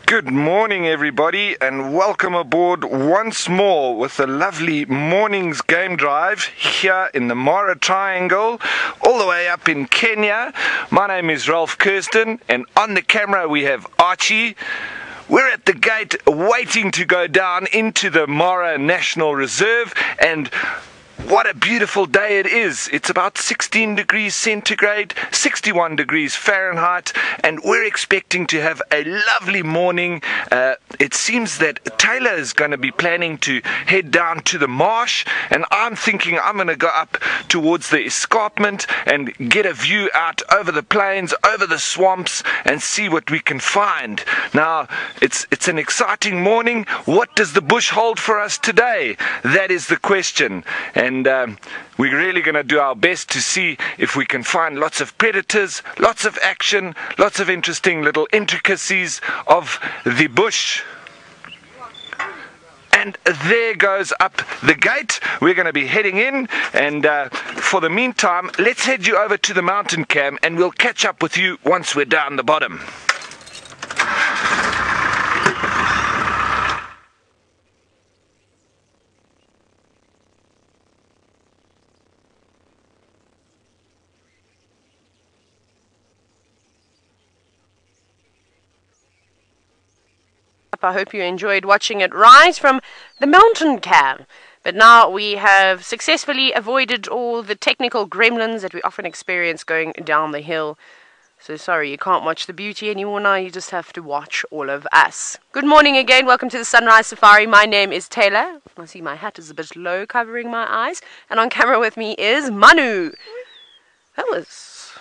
Good morning, everybody, and welcome aboard once more with the lovely morning's game drive here in the Mara Triangle, all the way up in Kenya. My name is Ralph Kirsten, and on the camera we have Archie. We're at the gate waiting to go down into the Mara National Reserve, and what a beautiful day it is. It's about 16 degrees centigrade, 61 degrees Fahrenheit, and we're expecting to have a lovely morning. It seems that Taylor is going to be planning to head down to the marsh, and I'm thinking I'm going to go up towards the escarpment and get a view out over the plains, over the swamps, and see what we can find. Now, it's an exciting morning. What does the bush hold for us today? That is the question. And we're really going to do our best to see if we can find lots of predators, lots of action, lots of interesting little intricacies of the bush. And there goes up the gate. We're going to be heading in, and for the meantime, let's head you over to the mountain cam and we'll catch up with you once we're down the bottom. I hope you enjoyed watching it rise from the mountain cam. But now we have successfully avoided all the technical gremlins that we often experience going down the hill. So sorry, you can't watch the beauty anymore now, you just have to watch all of us. Good morning again, welcome to the Sunrise Safari. My name is Taylor. I see my hat is a bit low covering my eyes. And on camera with me is Manu. That was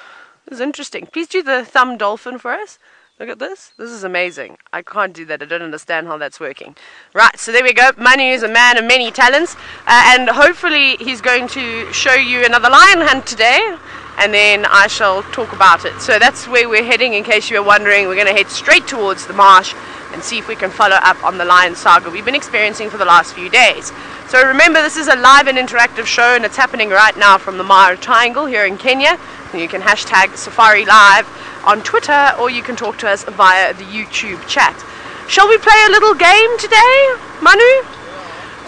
interesting. Please do the thumb dolphin for us. Look at this. This is amazing. I can't do that. I don't understand how that's working. Right, so there we go. Manu is a man of many talents. And hopefully he's going to show you another lion hunt today. And then I shall talk about it. So that's where we're heading, in case you were wondering. We're going to head straight towards the marsh and see if we can follow up on the lion saga we've been experiencing for the last few days. So remember, this is a live and interactive show, and it's happening right now from the Mara Triangle here in Kenya. And you can hashtag Safari Live on Twitter, or you can talk to us via the YouTube chat. Shall we play a little game today, Manu?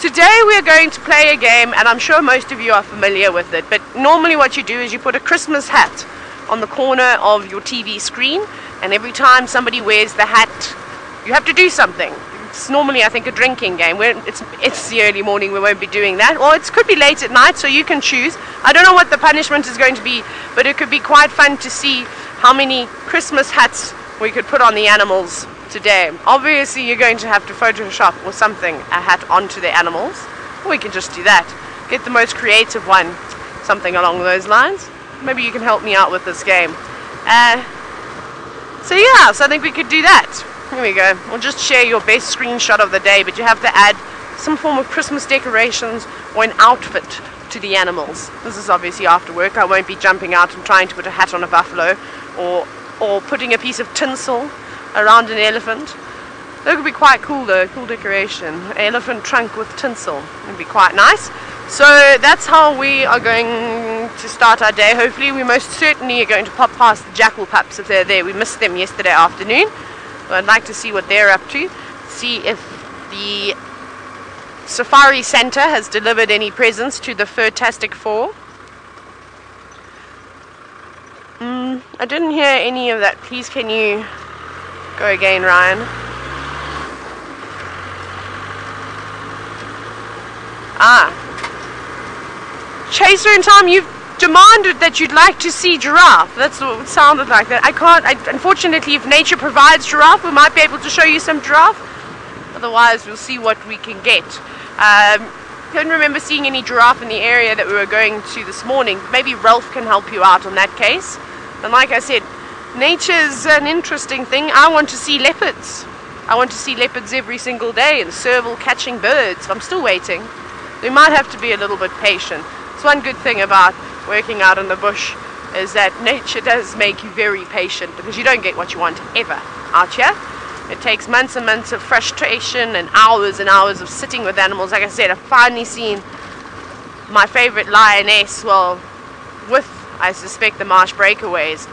Today we are going to play a game, and I'm sure most of you are familiar with it, but normally what you do is you put a Christmas hat on the corner of your TV screen, and every time somebody wears the hat, you have to do something. It's normally, I think, a drinking game. It's the early morning, we won't be doing that. Or it could be late at night, so you can choose. I don't know what the punishment is going to be, but it could be quite fun to see how many Christmas hats we could put on the animals today. Obviously, you're going to have to Photoshop or something, a hat onto the animals. Or we can just do that. Get the most creative one, something along those lines. Maybe you can help me out with this game. So I think we could do that. Here we go. We'll just share your best screenshot of the day, but you have to add some form of Christmas decorations or an outfit to the animals. This is obviously after work. I won't be jumping out and trying to put a hat on a buffalo or putting a piece of tinsel around an elephant. That would be quite cool though, cool decoration. Elephant trunk with tinsel would be quite nice. So that's how we are going to start our day. Hopefully we most certainly are going to pop past the jackal pups if they're there. We missed them yesterday afternoon. So I'd like to see what they're up to, see if the Safari Center has delivered any presents to the Fantastic Four. I didn't hear any of that. Please can you go again, Ryan? Chaser in time, you've demanded that you'd like to see giraffe. That's what it sounded like. That unfortunately, if nature provides giraffe, we might be able to show you some giraffe. Otherwise, we'll see what we can get. Couldn't remember seeing any giraffe in the area that we were going to this morning. Maybe Ralph can help you out on that case. And like I said, nature's an interesting thing. I want to see leopards. I want to see leopards every single day, and serval catching birds. I'm still waiting. We might have to be a little bit patient. It's one good thing about working out in the bush is that nature does make you very patient, because you don't get what you want ever out here. It takes months and months of frustration and hours of sitting with animals. Like I said, I've finally seen my favorite lioness, well, with, I suspect, the marsh breakaways.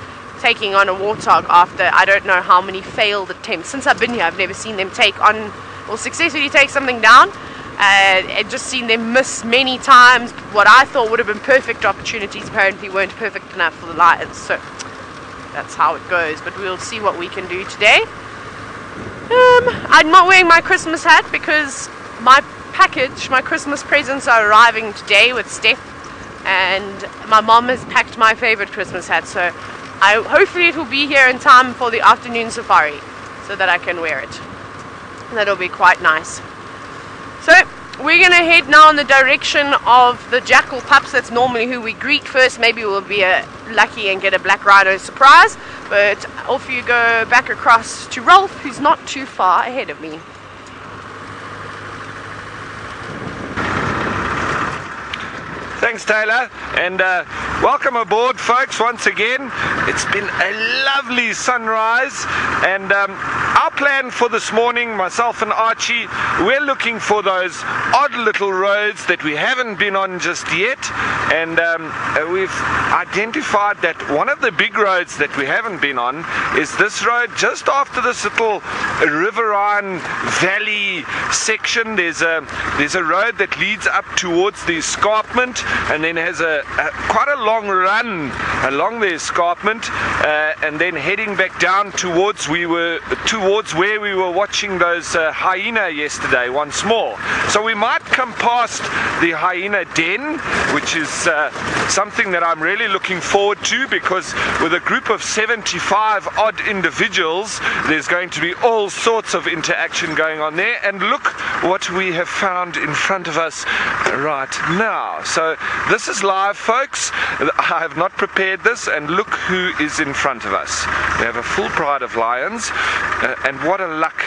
taking on a warthog after I don't know how many failed attempts. Since I've been here, I've never seen them take on or successfully take something down. I've just seen them miss many times. What I thought would have been perfect opportunities apparently weren't perfect enough for the lions. So that's how it goes. But we'll see what we can do today. I'm not wearing my Christmas hat because my Christmas presents are arriving today with Steph, and my mom has packed my favorite Christmas hat, so hopefully it will be here in time for the afternoon safari so that I can wear it. That'll be quite nice. So we're going to head now in the direction of the jackal pups. That's normally who we greet first. Maybe we'll be lucky and get a black rhino surprise. But off you go back across to Rolf, who's not too far ahead of me. Thanks, Taylor, and welcome aboard, folks, once again. It's been a lovely sunrise, and our plan for this morning, myself and Archie, we're looking for those odd little roads that we haven't been on just yet, and we've identified that one of the big roads that we haven't been on is this road just after this little riverine valley section. There's a road that leads up towards the escarpment, and then has quite a long run along the escarpment, and then heading back down towards where we were watching those hyena yesterday once more. So we might come past the hyena den, which is something that I'm really looking forward to, because with a group of 75 odd individuals, there's going to be all sorts of interaction going on there. And look what we have found in front of us right now. So this is live, folks. I have not prepared this, and look who is in front of us. We have a full pride of lions, and what a luck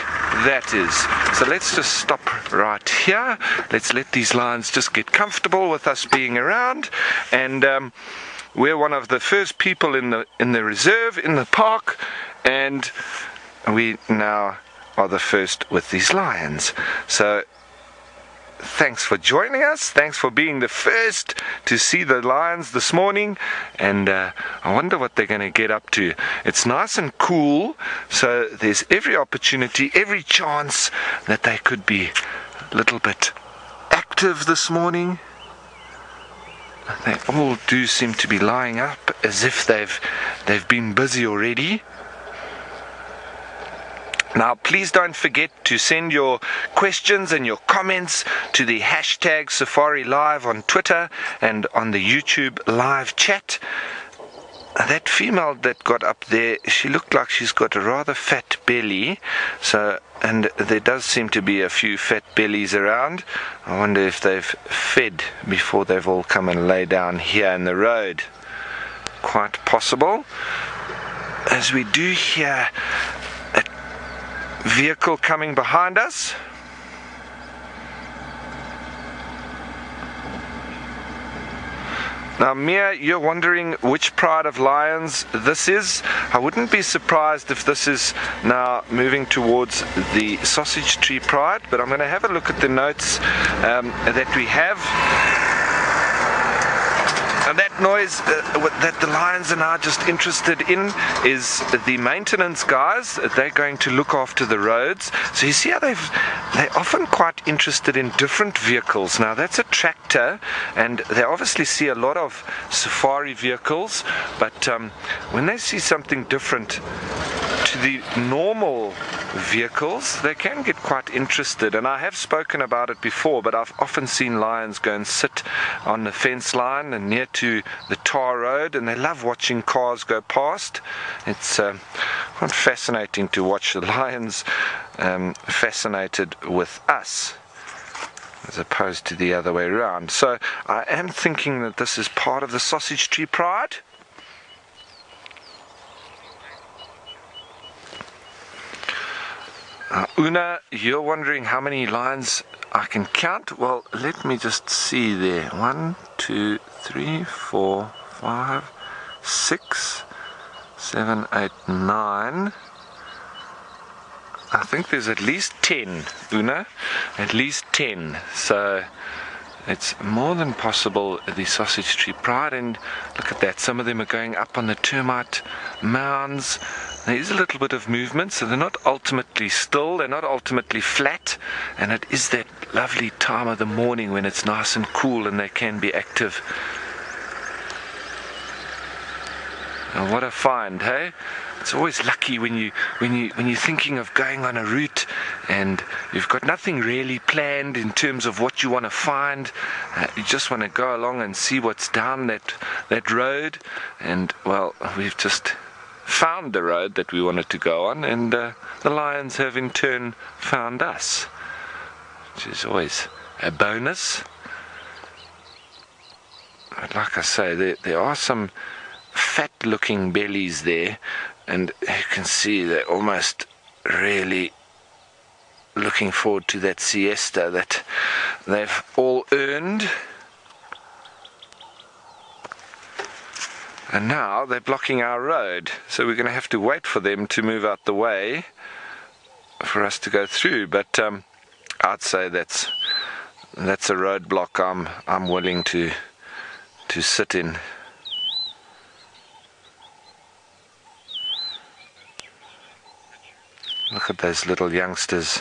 that is. So let's just stop right here. Let's let these lions just get comfortable with us being around, and we're one of the first people in the reserve, in the park, and we now are the first with these lions. So thanks for joining us. Thanks for being the first to see the lions this morning, and I wonder what they're going to get up to. It's nice and cool, so there's every opportunity, every chance that they could be a little bit active this morning. They all do seem to be lying up as if they've been busy already. Now, please don't forget to send your questions and your comments to the hashtag Safari Live on Twitter and on the YouTube live chat. That female that got up there, she looked like she's got a rather fat belly, and there does seem to be a few fat bellies around. I wonder if they've fed before they've all come and lay down here in the road. Quite possible. As we do hear vehicle coming behind us. Now, Mia, you're wondering which pride of lions this is. I wouldn't be surprised if this is now moving towards the sausage tree pride, but I'm going to have a look at the notes that we have. And that noise that the lions are now just interested in is the maintenance guys. They're going to look after the roads. So you see how they're often quite interested in different vehicles. Now that's a tractor, and they obviously see a lot of safari vehicles, but when they see something different to the normal vehicles, they can get quite interested. And I have spoken about it before, but I've often seen lions go and sit on the fence line and near to the tar road, and they love watching cars go past. It's quite fascinating to watch the lions fascinated with us as opposed to the other way around. So I am thinking that this is part of the sausage tree pride. Una, you're wondering how many lions I can count? Well, let me just see there. 1, 2, 3, 4, 5, 6, 7, 8, 9. I think there's at least 10, Una. At least 10. So It's more than possible the sausage tree pride, and look at that, some of them are going up on the termite mounds. There is a little bit of movement, so they're not ultimately still, they're not ultimately flat, and it is that lovely time of the morning when it's nice and cool and they can be active. And what a find, hey? It's always lucky when you're thinking of going on a route and you've got nothing really planned in terms of what you want to find. You just want to go along and see what's down that road. And well, we've just found the road that we wanted to go on, and the lions have in turn found us, which is always a bonus. But like I say, there are some fat looking bellies there, and you can see they're almost really looking forward to that siesta that they've all earned. And now they're blocking our road, so we're going to have to wait for them to move out the way for us to go through. But I'd say that's a roadblock I'm willing to sit in. Look at those little youngsters.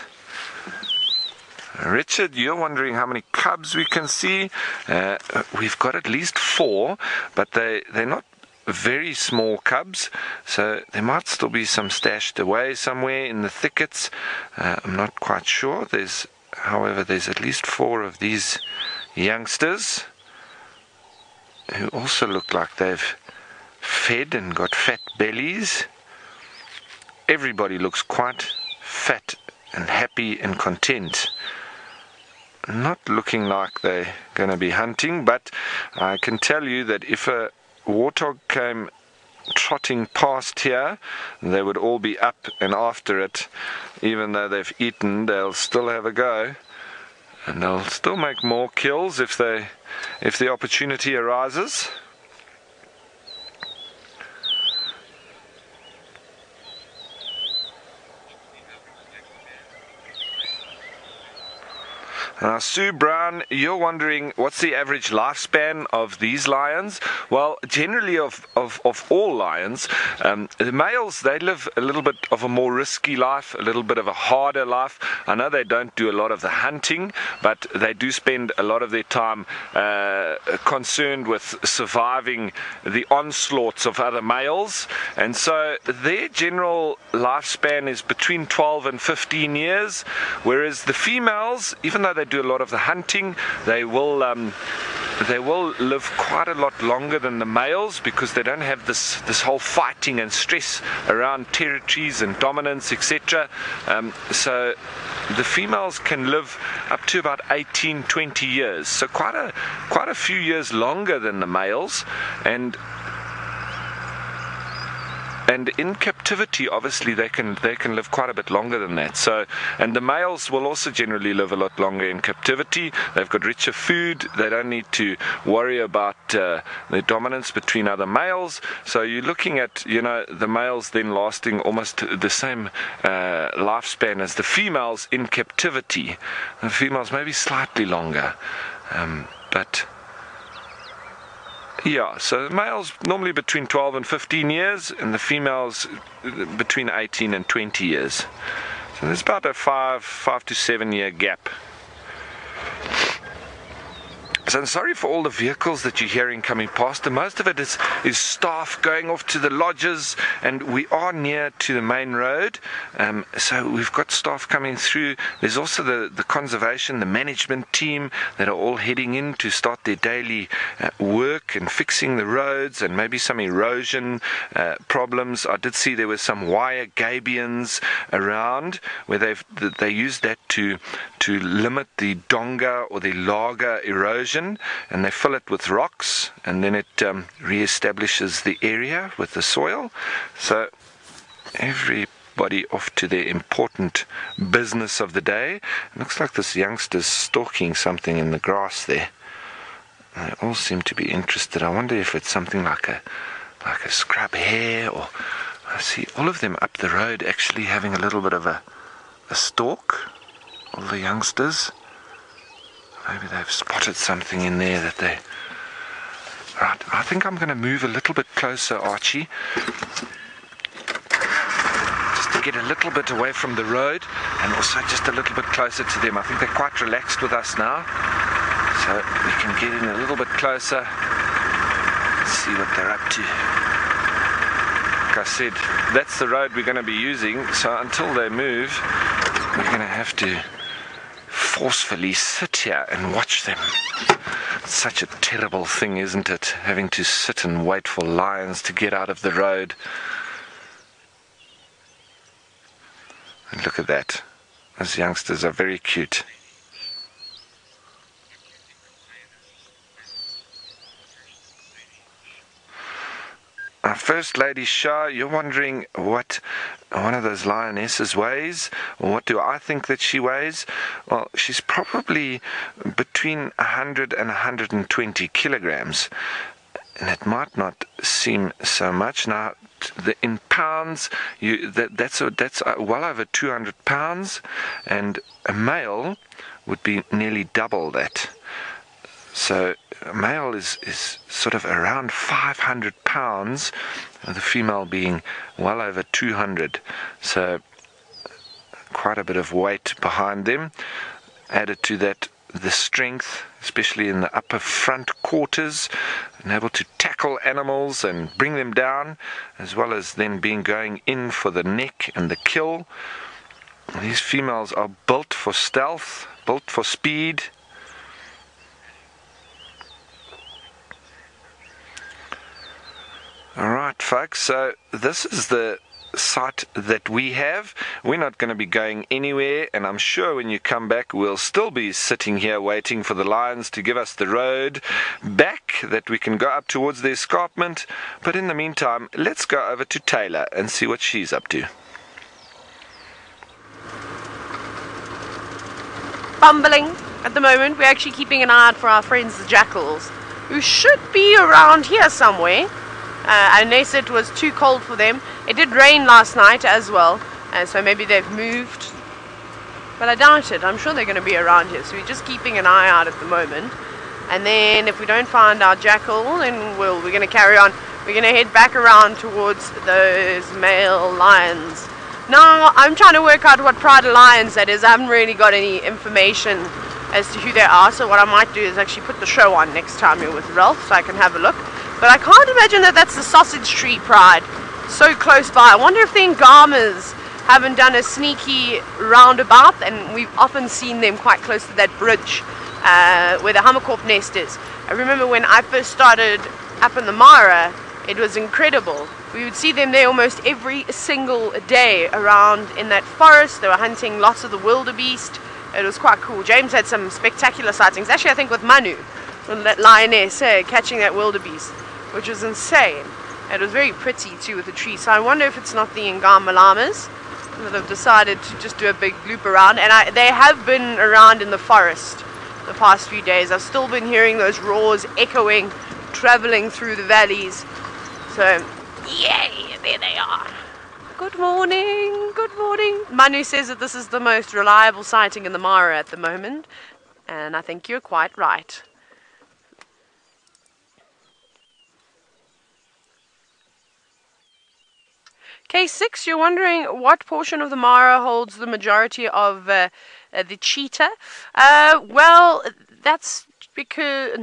Richard, you're wondering how many cubs we can see. We've got at least 4, but they're not very small cubs, so there might still be some stashed away somewhere in the thickets. I'm not quite sure. However, there's at least 4 of these youngsters who also look like they've fed and got fat bellies. Everybody looks quite fat and happy and content. Not looking like they're going to be hunting, but I can tell you that if a warthog came trotting past here, they would all be up and after it. Even though they've eaten, they'll still have a go, and they'll still make more kills if the opportunity arises. Now, Sue Brown, you're wondering what's the average lifespan of these lions? Well, generally of all lions, the males, they live a little bit of a more risky life, a little bit of a harder life. I know they don't do a lot of the hunting, but they do spend a lot of their time concerned with surviving the onslaughts of other males. And so their general lifespan is between 12 and 15 years, whereas the females, even though they do a lot of the hunting, they will live quite a lot longer than the males, because they don't have this whole fighting and stress around territories and dominance, etc. So the females can live up to about 18-20 years, so quite a few years longer than the males. And in captivity, obviously, they can live quite a bit longer than that. So, and the males will also generally live a lot longer in captivity. They've got richer food. They don't need to worry about the dominance between other males. So you're looking at, the males then lasting almost the same lifespan as the females in captivity. The females maybe slightly longer, but. Yeah, so the males normally between 12 and 15 years, and the females between 18 and 20 years. So there's about a 5 to 7 year gap. So I'm sorry for all the vehicles that you're hearing coming past. And most of it is staff going off to the lodges, and we are near to the main road. So we've got staff coming through. There's also the conservation, the management team that are all heading in to start their daily work and fixing the roads and maybe some erosion problems. I did see there were some wire gabions around where they used that to limit the donga or the lager erosion. And they fill it with rocks, and then it re-establishes the area with the soil. So everybody off to their important business of the day. It looks like this youngster's stalking something in the grass there. They all seem to be interested. I wonder if it's something like a scrub hare, or I see all of them up the road actually having a little bit of a stalk, all the youngsters. Maybe they've spotted something in there that they... Right, I think I'm going to move a little bit closer, Archie. Just to get a little bit away from the road and also just a little bit closer to them. I think they're quite relaxed with us now. So we can get in a little bit closer and see what they're up to. Like I said, that's the road we're going to be using. So until they move, we're going to have to forcefully sit here and watch them. It's such a terrible thing, isn't it? Having to sit and wait for lions to get out of the road. And look at that. Those youngsters are very cute. First Lady Shah, you're wondering what one of those lionesses weighs? Or what do I think that she weighs? Well, she's probably between 100 and 120 kilograms. And it might not seem so much. Now, in pounds, that's well over 200 pounds. And a male would be nearly double that. So a male is sort of around 500 pounds, the female being well over 200. So quite a bit of weight behind them. Added to that, the strength, especially in the upper front quarters, and able to tackle animals and bring them down, as well as then going in for the neck and the kill. These females are built for stealth, built for speed. Alright folks, so this is the site that we have. We're not going to be going anywhere, and I'm sure when you come back we'll still be sitting here waiting for the lions to give us the road back that we can go up towards the escarpment. But in the meantime, let's go over to Taylor and see what she's up to. Bumbling at the moment. We're actually keeping an eye out for our friends the jackals, who should be around here somewhere. Unless it was too cold for them. It did rain last night as well, so maybe they've moved, but I doubt it. I'm sure they're going to be around here, so we're just keeping an eye out at the moment. And then if we don't find our jackal, then we're going to carry on. We're going to head back around towards those male lions. Now I'm trying to work out what pride of lions that is. I haven't really got any information as to who they are, so what I might do is actually put the show on next time here with Ralph so I can have a look. But I can't imagine that that's the Sausage Tree Pride, so close by. I wonder if the Angamas haven't done a sneaky roundabout, and we've often seen them quite close to that bridge where the Hammerkorp nest is. I remember when I first started up in the Mara, it was incredible. We would see them there almost every single day around in that forest. They were hunting lots of the wildebeest. It was quite cool. James had some spectacular sightings, actually I think with Manu, that lioness catching that wildebeest, which was insane. It was very pretty too with the trees. So I wonder if it's not the Angama llamas that have decided to just do a big loop around. And they have been around in the forest the past few days. I've still been hearing those roars echoing, traveling through the valleys. So yay, there they are. Good morning, good morning. Manu says that this is the most reliable sighting in the Mara at the moment, and I think you're quite right. K6, you're wondering what portion of the Mara holds the majority of the cheetah? Well, that's because,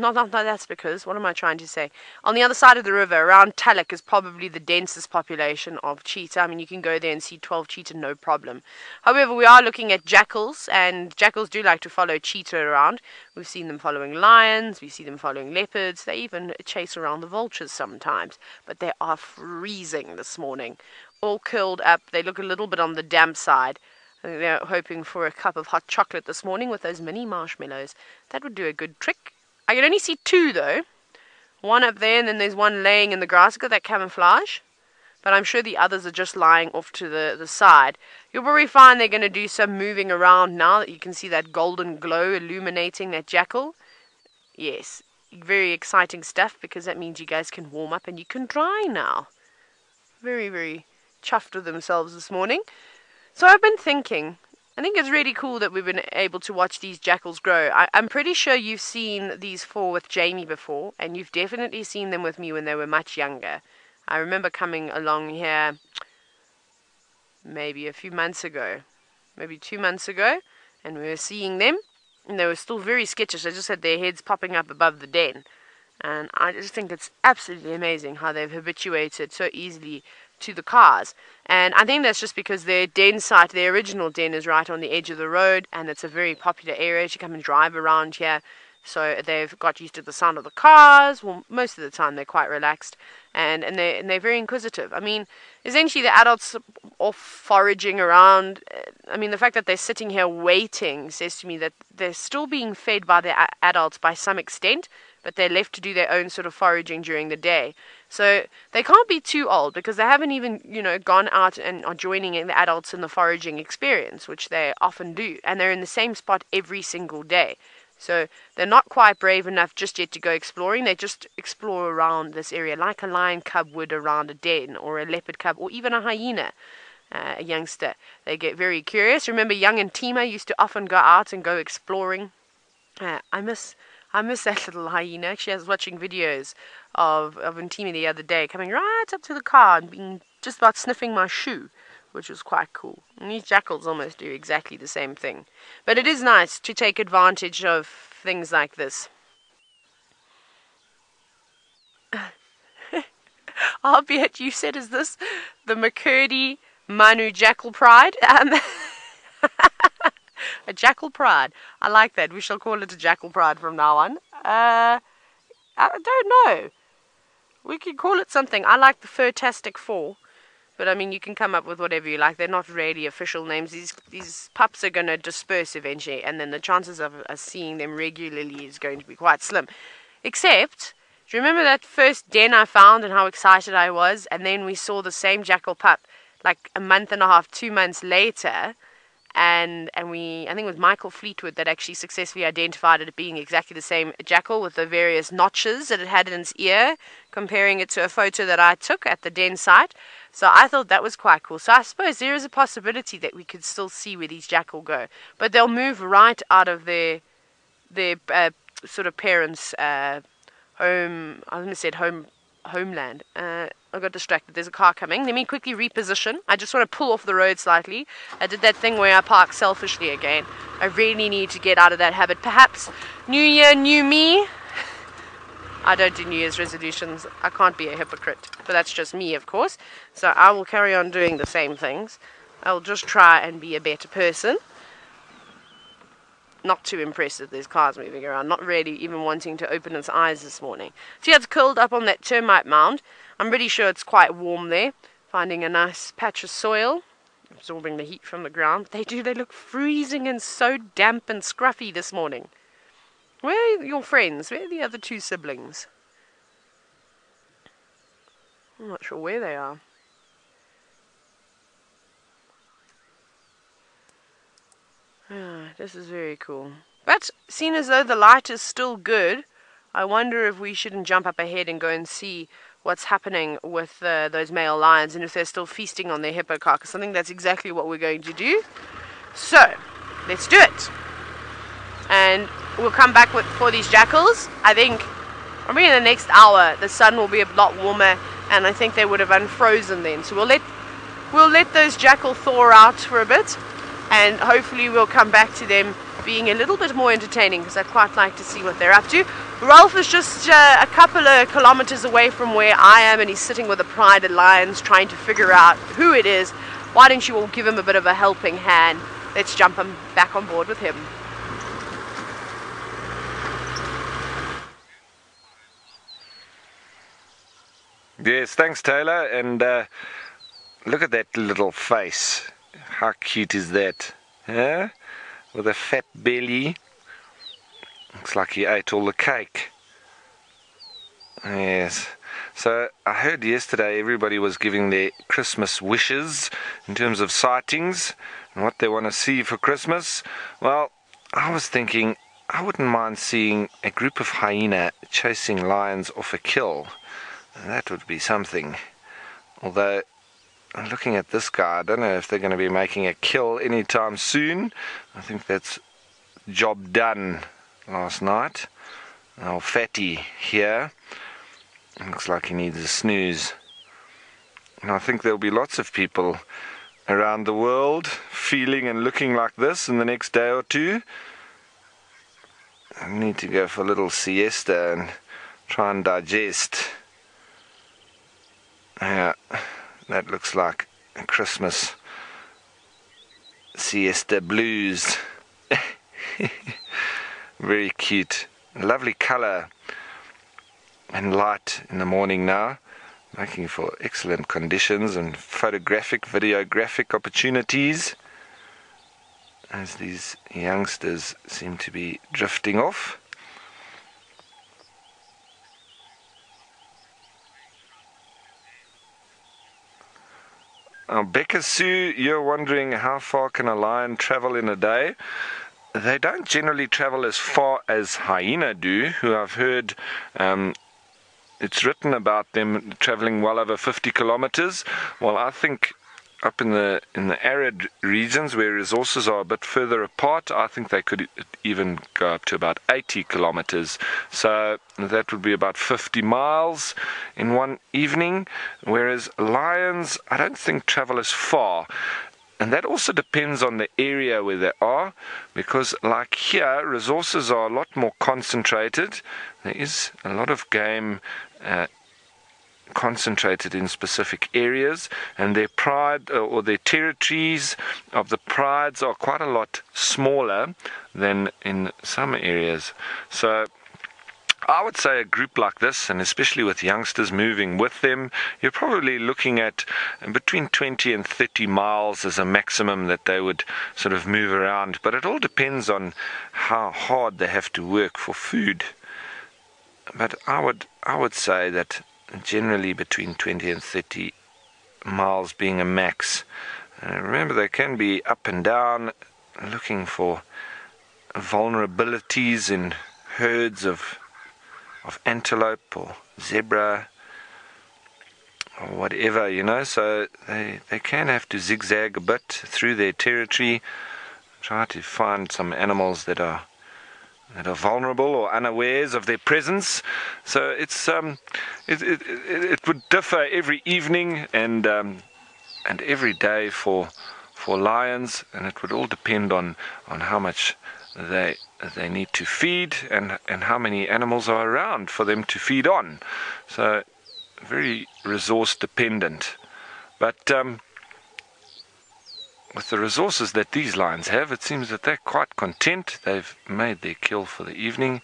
what am I trying to say? On the other side of the river, around Talek, is probably the densest population of cheetah. I mean, you can go there and see 12 cheetah, no problem. However, we are looking at jackals, and jackals do like to follow cheetah around. We've seen them following lions, we see them following leopards. They even chase around the vultures sometimes. But they are freezing this morning. All curled up. They look a little bit on the damp side. I think they're hoping for a cup of hot chocolate this morning with those mini marshmallows. That would do a good trick. I can only see two though. One up there, and then there's one laying in the grass. Got that camouflage. But I'm sure the others are just lying off to the side. You'll probably find they're going to do some moving around now that you can see that golden glow illuminating that jackal. Yes, very exciting stuff, because that means you guys can warm up and you can dry now. Very, very chuffed with themselves this morning. So I've been thinking, I think it's really cool that we've been able to watch these jackals grow. I'm pretty sure you've seen these four with Jamie before, and you've definitely seen them with me when they were much younger. I remember coming along here maybe a few months ago, maybe 2 months ago, and we were seeing them, and they were still very skittish. They just had their heads popping up above the den. And I just think it's absolutely amazing how they've habituated so easily to the cars. And I think that's just because their den site, their original den, is right on the edge of the road, and it's a very popular area to come and drive around here. So they've got used to the sound of the cars. Well, most of the time they're quite relaxed, and they're very inquisitive. I mean, essentially the adults are foraging around. I mean, the fact that they're sitting here waiting says to me that they're still being fed by their adults by some extent, but they're left to do their own sort of foraging during the day. So they can't be too old because they haven't even, gone out and are joining the adults in the foraging experience, which they often do. And they're in the same spot every single day. So they're not quite brave enough just yet to go exploring. They just explore around this area like a lion cub would around a den, or a leopard cub, or even a hyena, a youngster. They get very curious. Remember, Young and Tima used to often go out and go exploring. I miss that little hyena. Actually, I was watching videos of Ntimi the other day, coming right up to the car and being just about sniffing my shoe, which was quite cool. And these jackals almost do exactly the same thing. But it is nice to take advantage of things like this. Albeit you said, is this the McCurdy Manu Jackal Pride? A Jackal Pride. I like that. We shall call it a Jackal Pride from now on. I don't know. We could call it something. I like the Furtastic 4. But I mean, you can come up with whatever you like. They're not really official names. These pups are going to disperse eventually, and then the chances of us seeing them regularly is going to be quite slim. Except, do you remember that first den I found and how excited I was? And then we saw the same jackal pup like a month and a half, 2 months later. And I think it was Michael Fleetwood that actually successfully identified it being exactly the same jackal with the various notches that it had in its ear, comparing it to a photo that I took at the den site. So I thought that was quite cool. So I suppose there is a possibility that we could still see where these jackal go. But they'll move right out of their sort of parents' home. I almost said homeland. I got distracted. There's a car coming. Let me quickly reposition. I just want to pull off the road slightly. I did that thing where I park selfishly again. I really need to get out of that habit. Perhaps New Year, new me. I don't do New Year's resolutions. I can't be a hypocrite. But that's just me, of course. So I will carry on doing the same things. I'll just try and be a better person. Not too impressed that there's cars moving around. Not really even wanting to open its eyes this morning. See, it's curled up on that termite mound. I'm pretty sure it's quite warm there. Finding a nice patch of soil. Absorbing the heat from the ground. They look freezing and so damp and scruffy this morning. Where are your friends? Where are the other two siblings? I'm not sure where they are. This is very cool. But, seeing as though the light is still good, I wonder if we shouldn't jump up ahead and go and see what's happening with those male lions and if they're still feasting on their hippo carcass. I think that's exactly what we're going to do. So, let's do it. And we'll come back for these jackals. I think probably in the next hour the sun will be a lot warmer, and I think they would have unfrozen then. So we'll let those jackal thaw out for a bit, and hopefully we'll come back to them being a little bit more entertaining, because I'd quite like to see what they're up to. Ralph is just a couple of kilometers away from where I am, and he's sitting with the pride of lions trying to figure out who it is. Why don't you all give him a bit of a helping hand? Let's jump him back on board with him. Yes, thanks, Taylor. And look at that little face. How cute is that? Huh? With a fat belly. Looks like he ate all the cake. Yes. So I heard yesterday everybody was giving their Christmas wishes in terms of sightings and what they want to see for Christmas. Well, I was thinking I wouldn't mind seeing a group of hyena chasing lions off a kill. That would be something. Although I'm looking at this guy. I don't know if they're going to be making a kill anytime soon. I think that's job done last night. Our fatty here. Looks like he needs a snooze. And I think there'll be lots of people around the world feeling and looking like this in the next day or two. I need to go for a little siesta and try and digest. Yeah, that looks like a Christmas siesta blues. Very cute. Lovely color and light in the morning now, making for excellent conditions and photographic, videographic opportunities as these youngsters seem to be drifting off. Becca Sue, you're wondering how far can a lion travel in a day? They don't generally travel as far as hyena do, who I've heard it's written about them traveling well over 50 kilometers. Well, I think up in the arid regions where resources are a bit further apart, I think they could even go up to about 80 kilometers. So that would be about 50 miles in one evening, whereas lions, I don't think travel as far. And that also depends on the area where they are, because like here, resources are a lot more concentrated. There is a lot of game concentrated in specific areas, and their pride or their territories of the prides are quite a lot smaller than in some areas. So I would say a group like this, and especially with youngsters moving with them, you're probably looking at between 20 and 30 miles as a maximum that they would sort of move around. But it all depends on how hard they have to work for food. But I would say that generally between 20 and 30 miles being a max. Remember, they can be up and down, looking for vulnerabilities in herds of antelope or zebra or whatever, you know, so they can have to zigzag a bit through their territory, try to find some animals that are vulnerable or unawares of their presence. So it's it would differ every evening and every day for lions, and it would all depend on how much they need to feed and how many animals are around for them to feed on. So very resource dependent. But with the resources that these lions have, it seems that they're quite content. They've made their kill for the evening,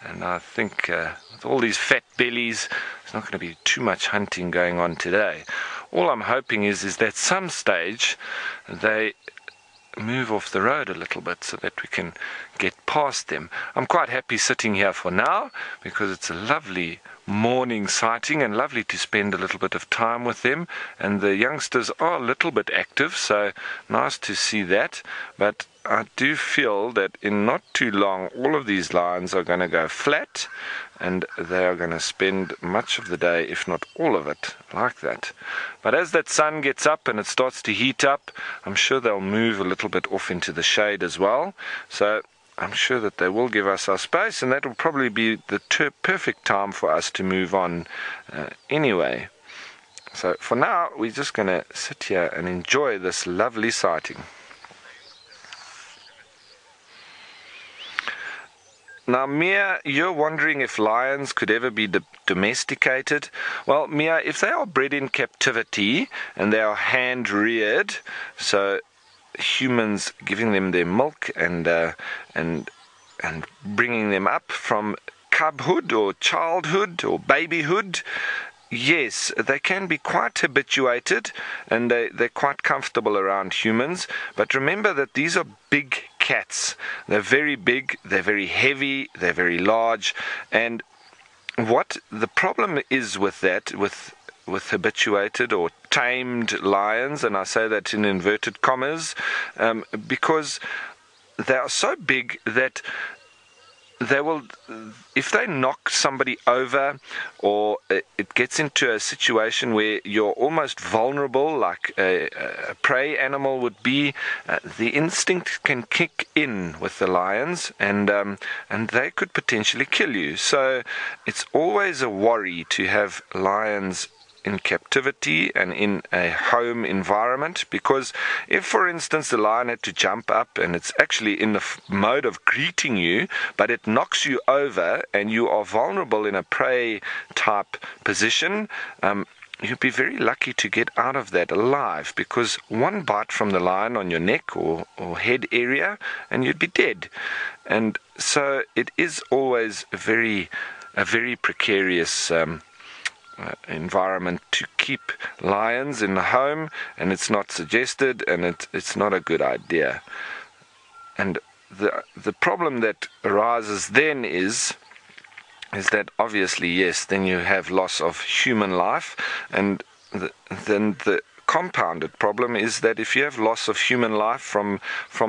and I think with all these fat bellies, there's not going to be too much hunting going on today. All I'm hoping is that some stage they move off the road a little bit so that we can get past them. I'm quite happy sitting here for now because it's a lovely morning sighting and lovely to spend a little bit of time with them, and the youngsters are a little bit active, so nice to see that. But I do feel that in not too long all of these lions are going to go flat, and they are going to spend much of the day, if not all of it, like that. But as that sun gets up and it starts to heat up, I'm sure they'll move a little bit off into the shade as well. So I'm sure that they will give us our space, and that will probably be the perfect time for us to move on anyway. So for now, we're just going to sit here and enjoy this lovely sighting. Now, Mia, you're wondering if lions could ever be domesticated. Well, Mia, if they are bred in captivity and they are hand-reared, so humans giving them their milk and bringing them up from cubhood or childhood or babyhood, yes, they can be quite habituated and they're quite comfortable around humans. But remember that these are big cats. They're very big, they're very heavy, they're very large. And what the problem is with that, with habituated or tamed lions, and I say that in inverted commas, because they are so big that they will, if they knock somebody over, or it gets into a situation where you're almost vulnerable, like a prey animal would be, the instinct can kick in with the lions, and they could potentially kill you. So it's always a worry to have lions in captivity and in a home environment, because if, for instance, the lion had to jump up and it's actually in the mode of greeting you, but it knocks you over and you are vulnerable in a prey type position, you'd be very lucky to get out of that alive, because one bite from the lion on your neck or head area and you'd be dead. And so it is always a very precarious environment to keep lions in the home, and it's not suggested, and it's not a good idea. And the problem that arises then is that obviously, yes, then you have loss of human life, and then the compounded problem is that if you have loss of human life from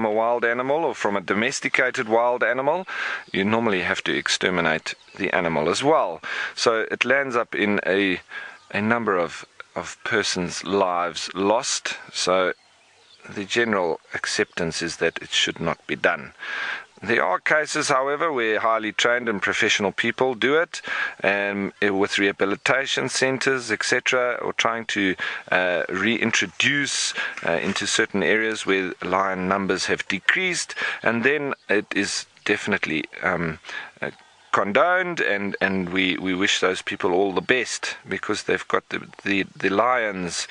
a wild animal or from a domesticated wild animal, you normally have to exterminate the animal as well. So it lands up in a number of persons' lives lost. So the general acceptance is that it should not be done. There are cases, however, where highly trained and professional people do it, with rehabilitation centres, etc., or trying to reintroduce into certain areas where lion numbers have decreased, and then it is definitely condoned, and we wish those people all the best, because they've got the lions'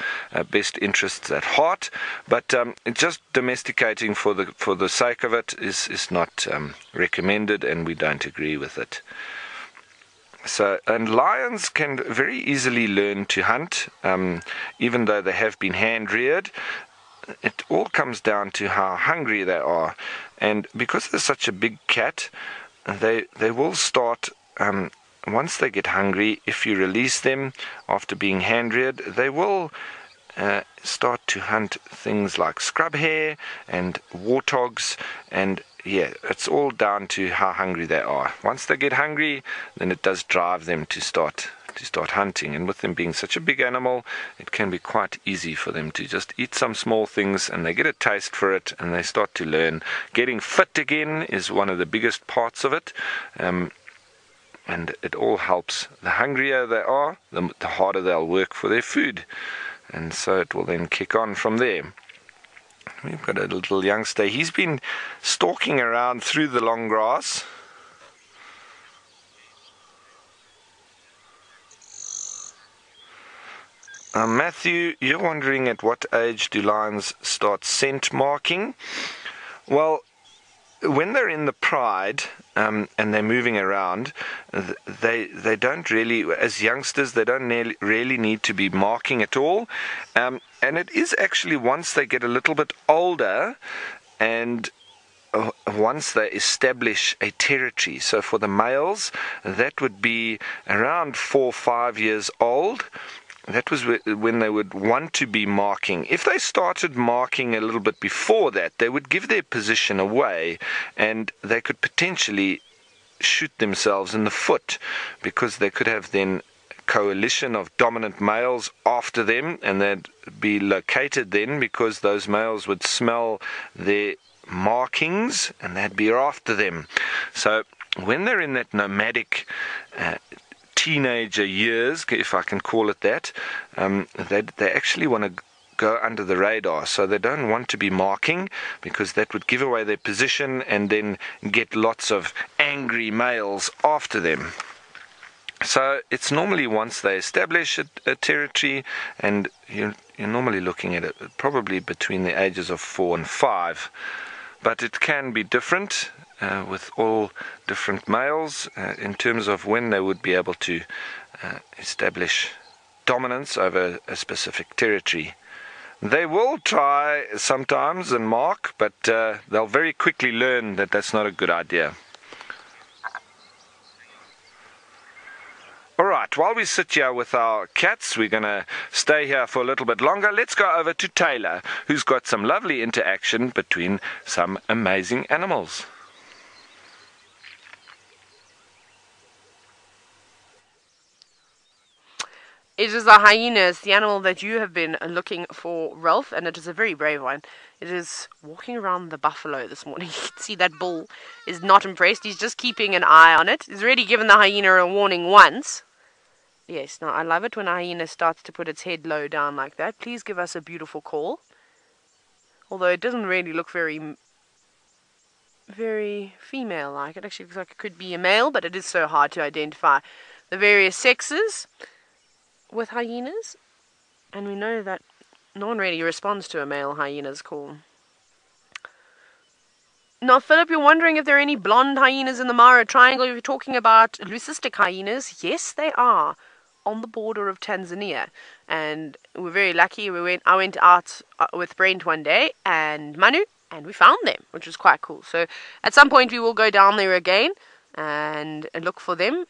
best interests at heart. But just domesticating for the sake of it is not recommended, and we don't agree with it. So, and lions can very easily learn to hunt, even though they have been hand-reared. It all comes down to how hungry they are, and because they're such a big cat, they will start, once they get hungry, if you release them after being hand-reared, they will start to hunt things like scrub hare and warthogs, and yeah, it's all down to how hungry they are. Once they get hungry, then it does drive them to start hunting, and with them being such a big animal, it can be quite easy for them to just eat some small things, and they get a taste for it, and they start to learn. Getting fit again is one of the biggest parts of it, and it all helps. The hungrier they are, the harder they'll work for their food, and so it will then kick on from there. We've got a little youngster. He's been stalking around through the long grass. Matthew, you're wondering at what age do lions start scent marking? Well, when they're in the pride and they're moving around, they don't really, as youngsters, they don't really need to be marking at all. And it is actually once they get a little bit older and once they establish a territory. So for the males, that would be around 4 or 5 years old. That was when they would want to be marking. If they started marking a little bit before that, they would give their position away, and they could potentially shoot themselves in the foot, because they could have then a coalition of dominant males after them, and they'd be located then because those males would smell their markings and they'd be after them. So when they're in that nomadic teenager years, if I can call it that, they actually want to go under the radar, so they don't want to be marking, because that would give away their position and then get lots of angry males after them. So it's normally once they establish a territory, and you're normally looking at it probably between the ages of 4 and 5, but it can be different with all different males in terms of when they would be able to establish dominance over a specific territory. They will try sometimes and mark, but they'll very quickly learn that that's not a good idea. Alright, while we sit here with our cats, we're going to stay here for a little bit longer. Let's go over to Taylor, who's got some lovely interaction between some amazing animals. It is a hyena. It's the animal that you have been looking for, Ralph, and it is a very brave one. It is walking around the buffalo this morning. You can see that bull is not impressed. He's just keeping an eye on it. He's already given the hyena a warning once. Yes, now I love it when a hyena starts to put its head low down like that. Please give us a beautiful call. Although it doesn't really look very female-like. It actually looks like it could be a male, but it is so hard to identify the various sexes with hyenas. And we know that no one really responds to a male hyena's call. Now, Philip, you're wondering if there are any blonde hyenas in the Mara Triangle. You're talking about leucistic hyenas. Yes, they are on the border of Tanzania. And we're very lucky. I went out with Brent one day and Manu, and we found them, which was quite cool. So at some point we will go down there again and look for them.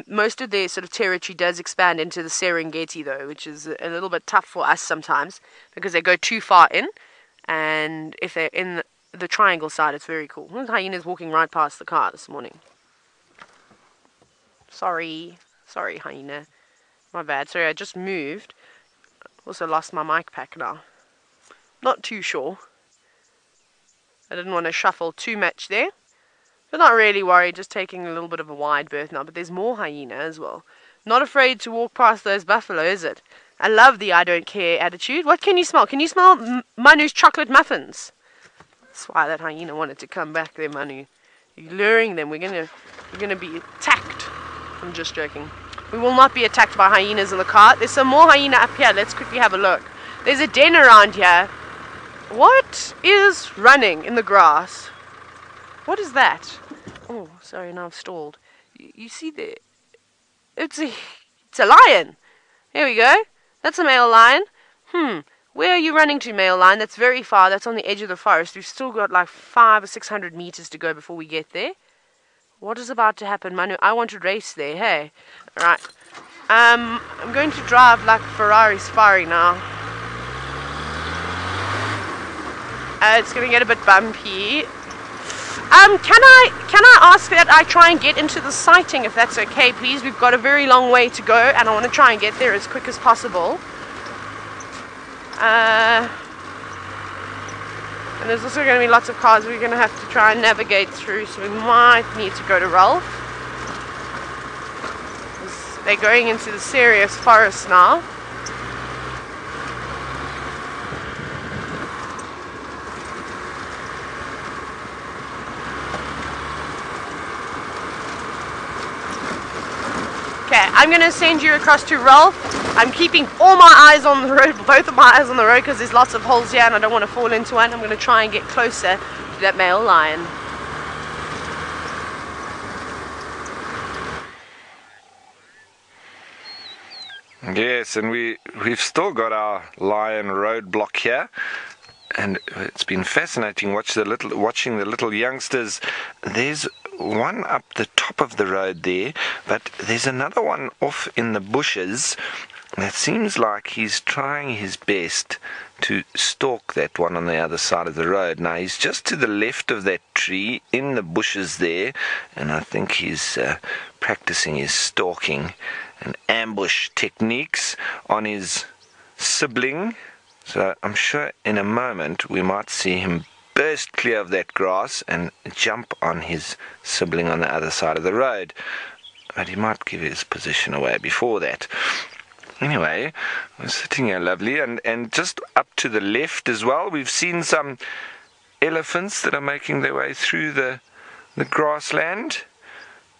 Most of their sort of territory does expand into the Serengeti, though, which is a little bit tough for us sometimes because they go too far in. And if they're in the triangle side, it's very cool. There's hyenas walking right past the car this morning. Sorry, hyena. My bad. Sorry, I just moved. Also lost my mic pack now. Not too sure. I didn't want to shuffle too much there. But not really worried, just taking a little bit of a wide berth now. But there's more hyena as well. Not afraid to walk past those buffalo, is it? I love the I don't care attitude. What can you smell? Can you smell Manu's chocolate muffins? That's why that hyena wanted to come back there, Manu. You're luring them. We're gonna be attacked. I'm just joking. We will not be attacked by hyenas in the car. There's some more hyena up here. Let's quickly have a look. There's a den around here. What is running in the grass? What is that? Oh, sorry, now I've stalled. You see there? It's a lion. Here we go. That's a male lion. Where are you running to, male lion? That's very far. That's on the edge of the forest. We've still got like 500 or 600 meters to go before we get there. What is about to happen, Manu? I want to race there, hey? Right. I'm going to drive like Ferrari Safari now. It's going to get a bit bumpy. Can I ask that I try and get into the sighting, if that's okay, please? We've got a very long way to go, and I want to try and get there as quick as possible. And there's also going to be lots of cars we're going to have to try and navigate through, so we might need to go to Ralph. They're going into the serious forest now. Okay, I'm going to send you across to Ralph. I'm keeping all my eyes on the road, both of my eyes on the road, because there's lots of holes here and I don't want to fall into one. I'm going to try and get closer to that male lion. Yes, and we've still got our lion roadblock here. And it's been fascinating watching the little youngsters. There's one up the top of the road there, but there's another one off in the bushes that seems like he's trying his best to stalk that one on the other side of the road. Now, he's just to the left of that tree in the bushes there, and I think he's practicing his stalking and ambush techniques on his sibling. So I'm sure in a moment we might see him burst clear of that grass and jump on his sibling on the other side of the road. But he might give his position away before that. Anyway, we're sitting here lovely, and just up to the left as well, we've seen some elephants that are making their way through the grassland.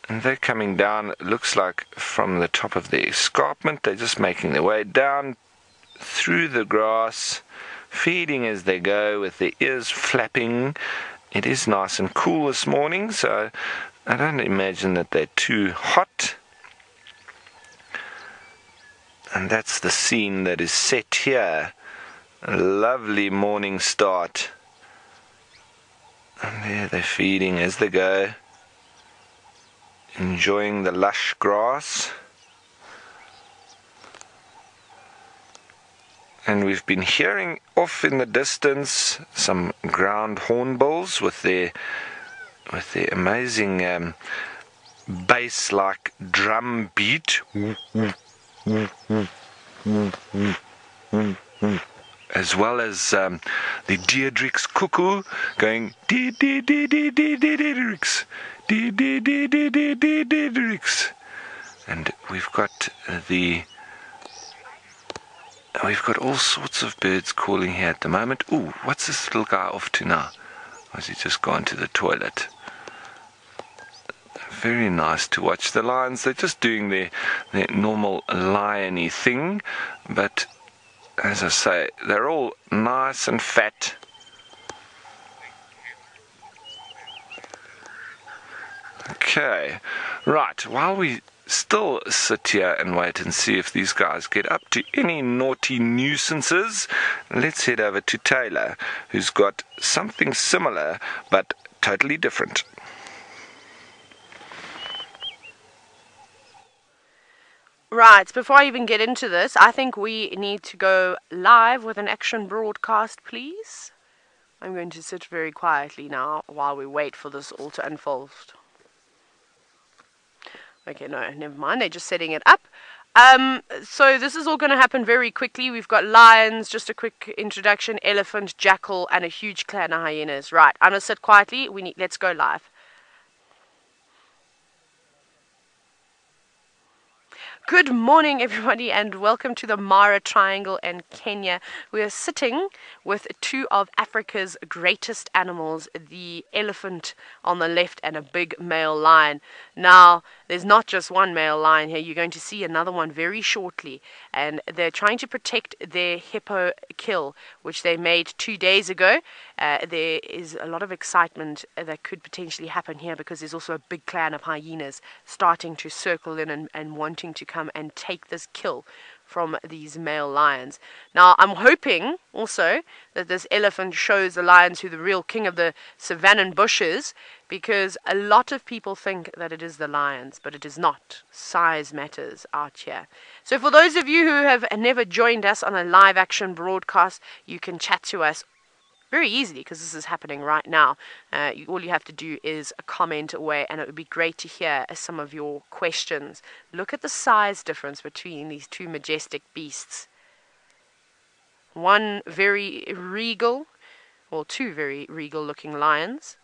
And they're coming down, it looks like from the top of the escarpment. They're just making their way down through the grass, feeding as they go with their ears flapping. It is nice and cool this morning, so I don't imagine that they're too hot. And that's the scene that is set here. A lovely morning start. And there they're feeding as they go, enjoying the lush grass. And we've been hearing off in the distance some ground hornbills with their amazing bass-like drum beat. as well as the Deirdrix cuckoo going Deirdrix, Deirdrix. And we've got all sorts of birds calling here at the moment. Ooh, what's this little guy off to now? Or has he just gone to the toilet? Very nice to watch the lions. They're just doing their normal lion-y thing, but as I say, they're all nice and fat. Okay, right, while we still sit here and wait and see if these guys get up to any naughty nuisances, let's head over to Taylor, who's got something similar but totally different. Right, before I even get into this, I think we need to go live with an action broadcast, please. I'm going to sit very quietly now while we wait for this all to unfold. Okay, no, never mind. They're just setting it up. So this is all going to happen very quickly. We've got lions, just a quick introduction, elephant, jackal, and a huge clan of hyenas. Right, I'm going to sit quietly. Let's go live. Good morning, everybody, and welcome to the Mara Triangle in Kenya. We are sitting with two of Africa's greatest animals, the elephant on the left and a big male lion. Now, there's not just one male lion here. You're going to see another one very shortly, and they're trying to protect their hippo kill, which they made 2 days ago. There is a lot of excitement that could potentially happen here because there's also a big clan of hyenas starting to circle in and wanting to come and take this kill from these male lions. Now, I'm hoping also that this elephant shows the lions who the real king of the savanna bush is, because a lot of people think that it is the lions, but it is not. Size matters out here. So for those of you who have never joined us on a live action broadcast, you can chat to us very easily because this is happening right now. All you have to do is comment away, and it would be great to hear some of your questions. Look at the size difference between these two majestic beasts. One very regal, or two very regal looking lions,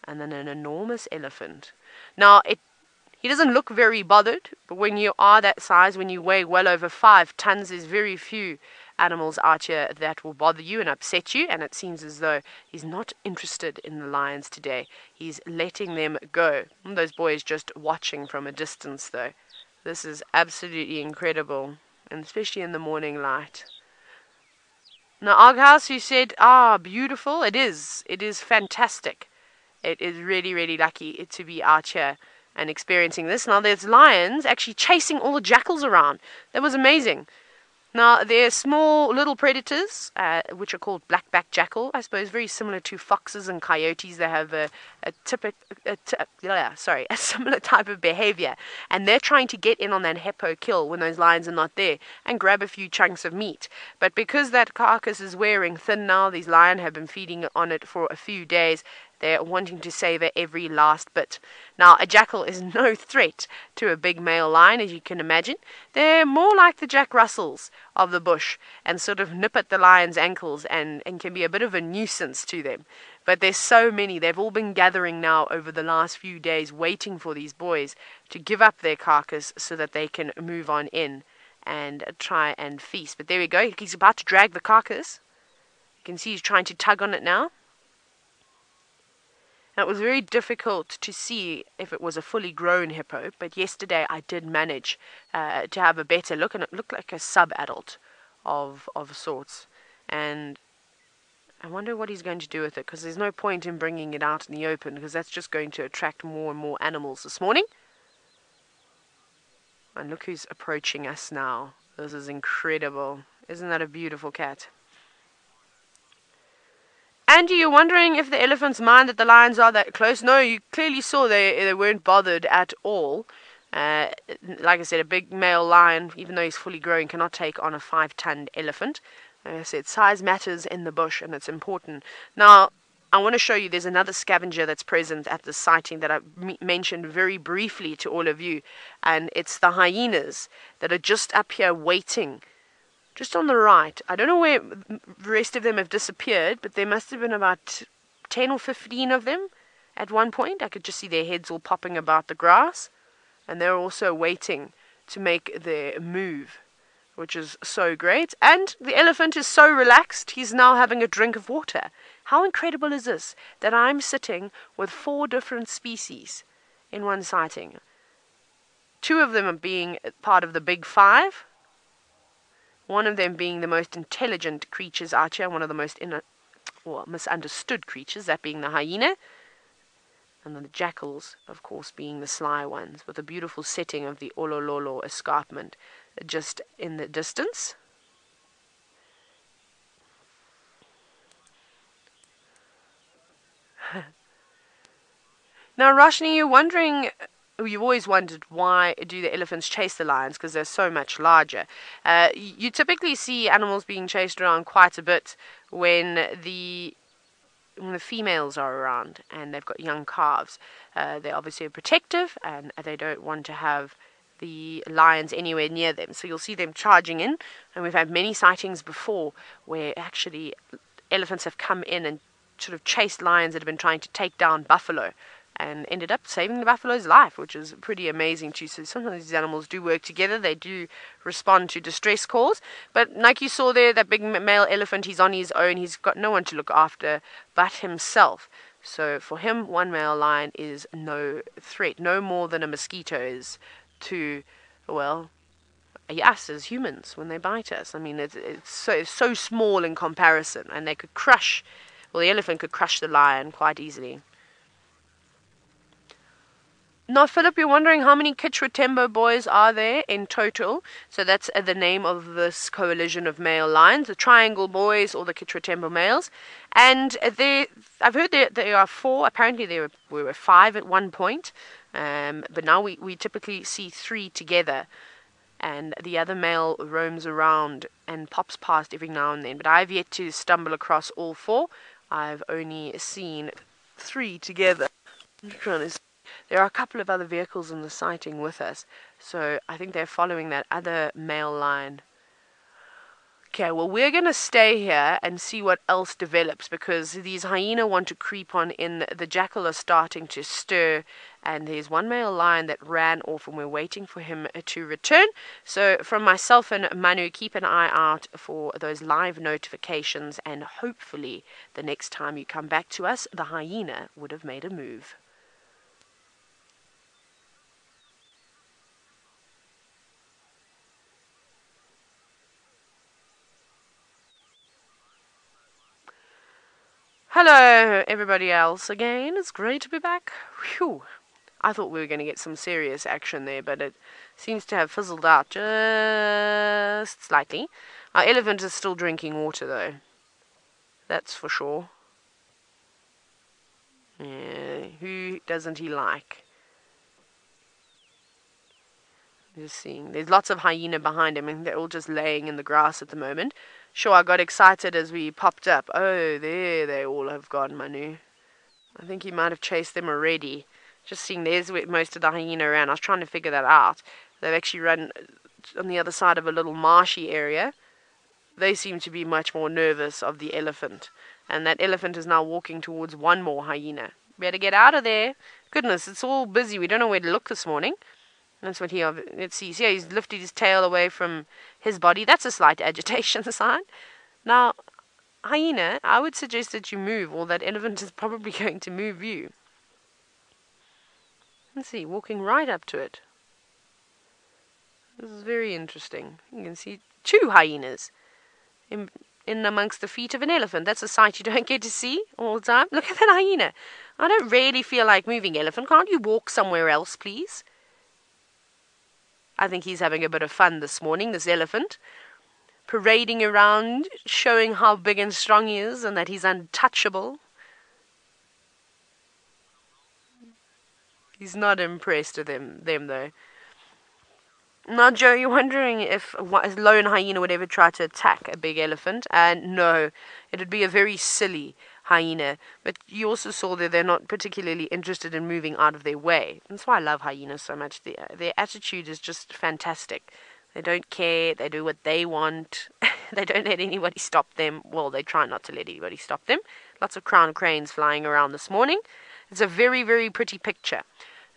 and then an enormous elephant. Now, he doesn't look very bothered, but when you are that size, when you weigh well over 5 tons, there's very few animals out here that will bother you and upset you, and it seems as though he's not interested in the lions today. He's letting them go. Those boys just watching from a distance, though. This is absolutely incredible, and especially in the morning light. Now, Aghouse, you said, beautiful. It is fantastic. It is really, really lucky to be out here and experiencing this. Now, there's lions actually chasing all the jackals around. That was amazing. Now, they're small little predators, which are called blackback jackal. I suppose very similar to foxes and coyotes. They have a similar type of behavior. And they're trying to get in on that hippo kill when those lions are not there and grab a few chunks of meat. But because that carcass is wearing thin now, these lions have been feeding on it for a few days. They're wanting to savor every last bit. Now, a jackal is no threat to a big male lion, as you can imagine. They're more like the Jack Russells of the bush and sort of nip at the lion's ankles and can be a bit of a nuisance to them. But there's so many. They've all been gathering now over the last few days, waiting for these boys to give up their carcass so that they can move on in and try and feast. But there we go. He's about to drag the carcass. You can see he's trying to tug on it now. Now, it was very difficult to see if it was a fully grown hippo, but yesterday I did manage to have a better look, and it looked like a sub-adult of sorts. And I wonder what he's going to do with it, because there's no point in bringing it out in the open, because that's just going to attract more and more animals this morning. And look who's approaching us now. This is incredible. Isn't that a beautiful cat? Andy, you're wondering if the elephants mind that the lions are that close. No, you clearly saw they weren't bothered at all. Like I said, a big male lion, even though he's fully grown, cannot take on a 5-ton elephant. Like I said, size matters in the bush, and it's important. Now, I want to show you there's another scavenger that's present at the sighting that I mentioned very briefly to all of you, and it's the hyenas that are just up here waiting, just on the right. I don't know where the rest of them have disappeared, but there must have been about 10 or 15 of them at one point. I could just see their heads all popping about the grass, and they're also waiting to make their move, which is so great. And the elephant is so relaxed, he's now having a drink of water. How incredible is this, that I'm sitting with 4 different species in one sighting? 2 of them are being part of the big 5. One of them being the most intelligent creatures out here, one of the most misunderstood creatures, that being the hyena. And then the jackals, of course, being the sly ones, with a beautiful setting of the Olololo escarpment just in the distance. Now, Roshni, you've always wondered why do the elephants chase the lions, because they're so much larger. You typically see animals being chased around quite a bit when the females are around and they've got young calves. They're obviously protective and they don't want to have the lions anywhere near them. So you'll see them charging in, and we've had many sightings before where actually elephants have come in and sort of chased lions that have been trying to take down buffalo, and ended up saving the buffalo's life, which is pretty amazing too. So sometimes these animals do work together. They do respond to distress calls. But like you saw there, that big male elephant, he's on his own. He's got no one to look after but himself. So for him, one male lion is no threat, no more than a mosquito is to, well, us as humans when they bite us. I mean, it's so small in comparison, and they could crush, well, the elephant could crush the lion quite easily. Now, Philip, you're wondering how many Chitwa boys are there in total. So that's the name of this coalition of male lions, the triangle boys or the Chitwa males. And I've heard there are 4. Apparently there were 5 at one point. But now we typically see 3 together. And the other male roams around and pops past every now and then. But I've yet to stumble across all 4. I've only seen 3 together. I'm trying to. There are a couple of other vehicles in the sighting with us, so I think they're following that other male lion. Okay, well, we're going to stay here and see what else develops, because these hyena want to creep on in. The jackal are starting to stir, and there's one male lion that ran off, and we're waiting for him to return. So from myself and Manu, keep an eye out for those live notifications, and hopefully the next time you come back to us, the hyena would have made a move. Hello, everybody else again. It's great to be back. Whew. I thought we were going to get some serious action there, but it seems to have fizzled out just slightly. Our elephant is still drinking water, though. That's for sure. Yeah, who doesn't he like? Just seeing. There's lots of hyena behind him, and they're all just laying in the grass at the moment. Sure, I got excited as we popped up. Oh, there they all have gone, Manu. I think he might have chased them already. Just seeing there's where most of the hyena ran. I was trying to figure that out. They've actually run on the other side of a little marshy area. They seem to be much more nervous of the elephant. And that elephant is now walking towards one more hyena. Better get out of there. Goodness, it's all busy. We don't know where to look this morning. That's what let's see. Yeah, he's lifted his tail away from his body. That's a slight agitation sign. Now, hyena, I would suggest that you move, or that elephant is probably going to move you. Let's see, walking right up to it. This is very interesting. You can see 2 hyenas in amongst the feet of an elephant. That's a sight you don't get to see all the time. Look at that hyena. I don't really feel like moving, elephant. Can't you walk somewhere else, please? I think he's having a bit of fun this morning, this elephant. Parading around, showing how big and strong he is and that he's untouchable. He's not impressed with them though. Now, Joe, you're wondering if a lone hyena would ever try to attack a big elephant. And no, it would be a very silly hyena. But you also saw that they're not particularly interested in moving out of their way. That's why I love hyenas so much. Their attitude is just fantastic. They don't care. They do what they want. They don't let anybody stop them. Well, they try not to let anybody stop them. Lots of crowned cranes flying around this morning. It's a very, very pretty picture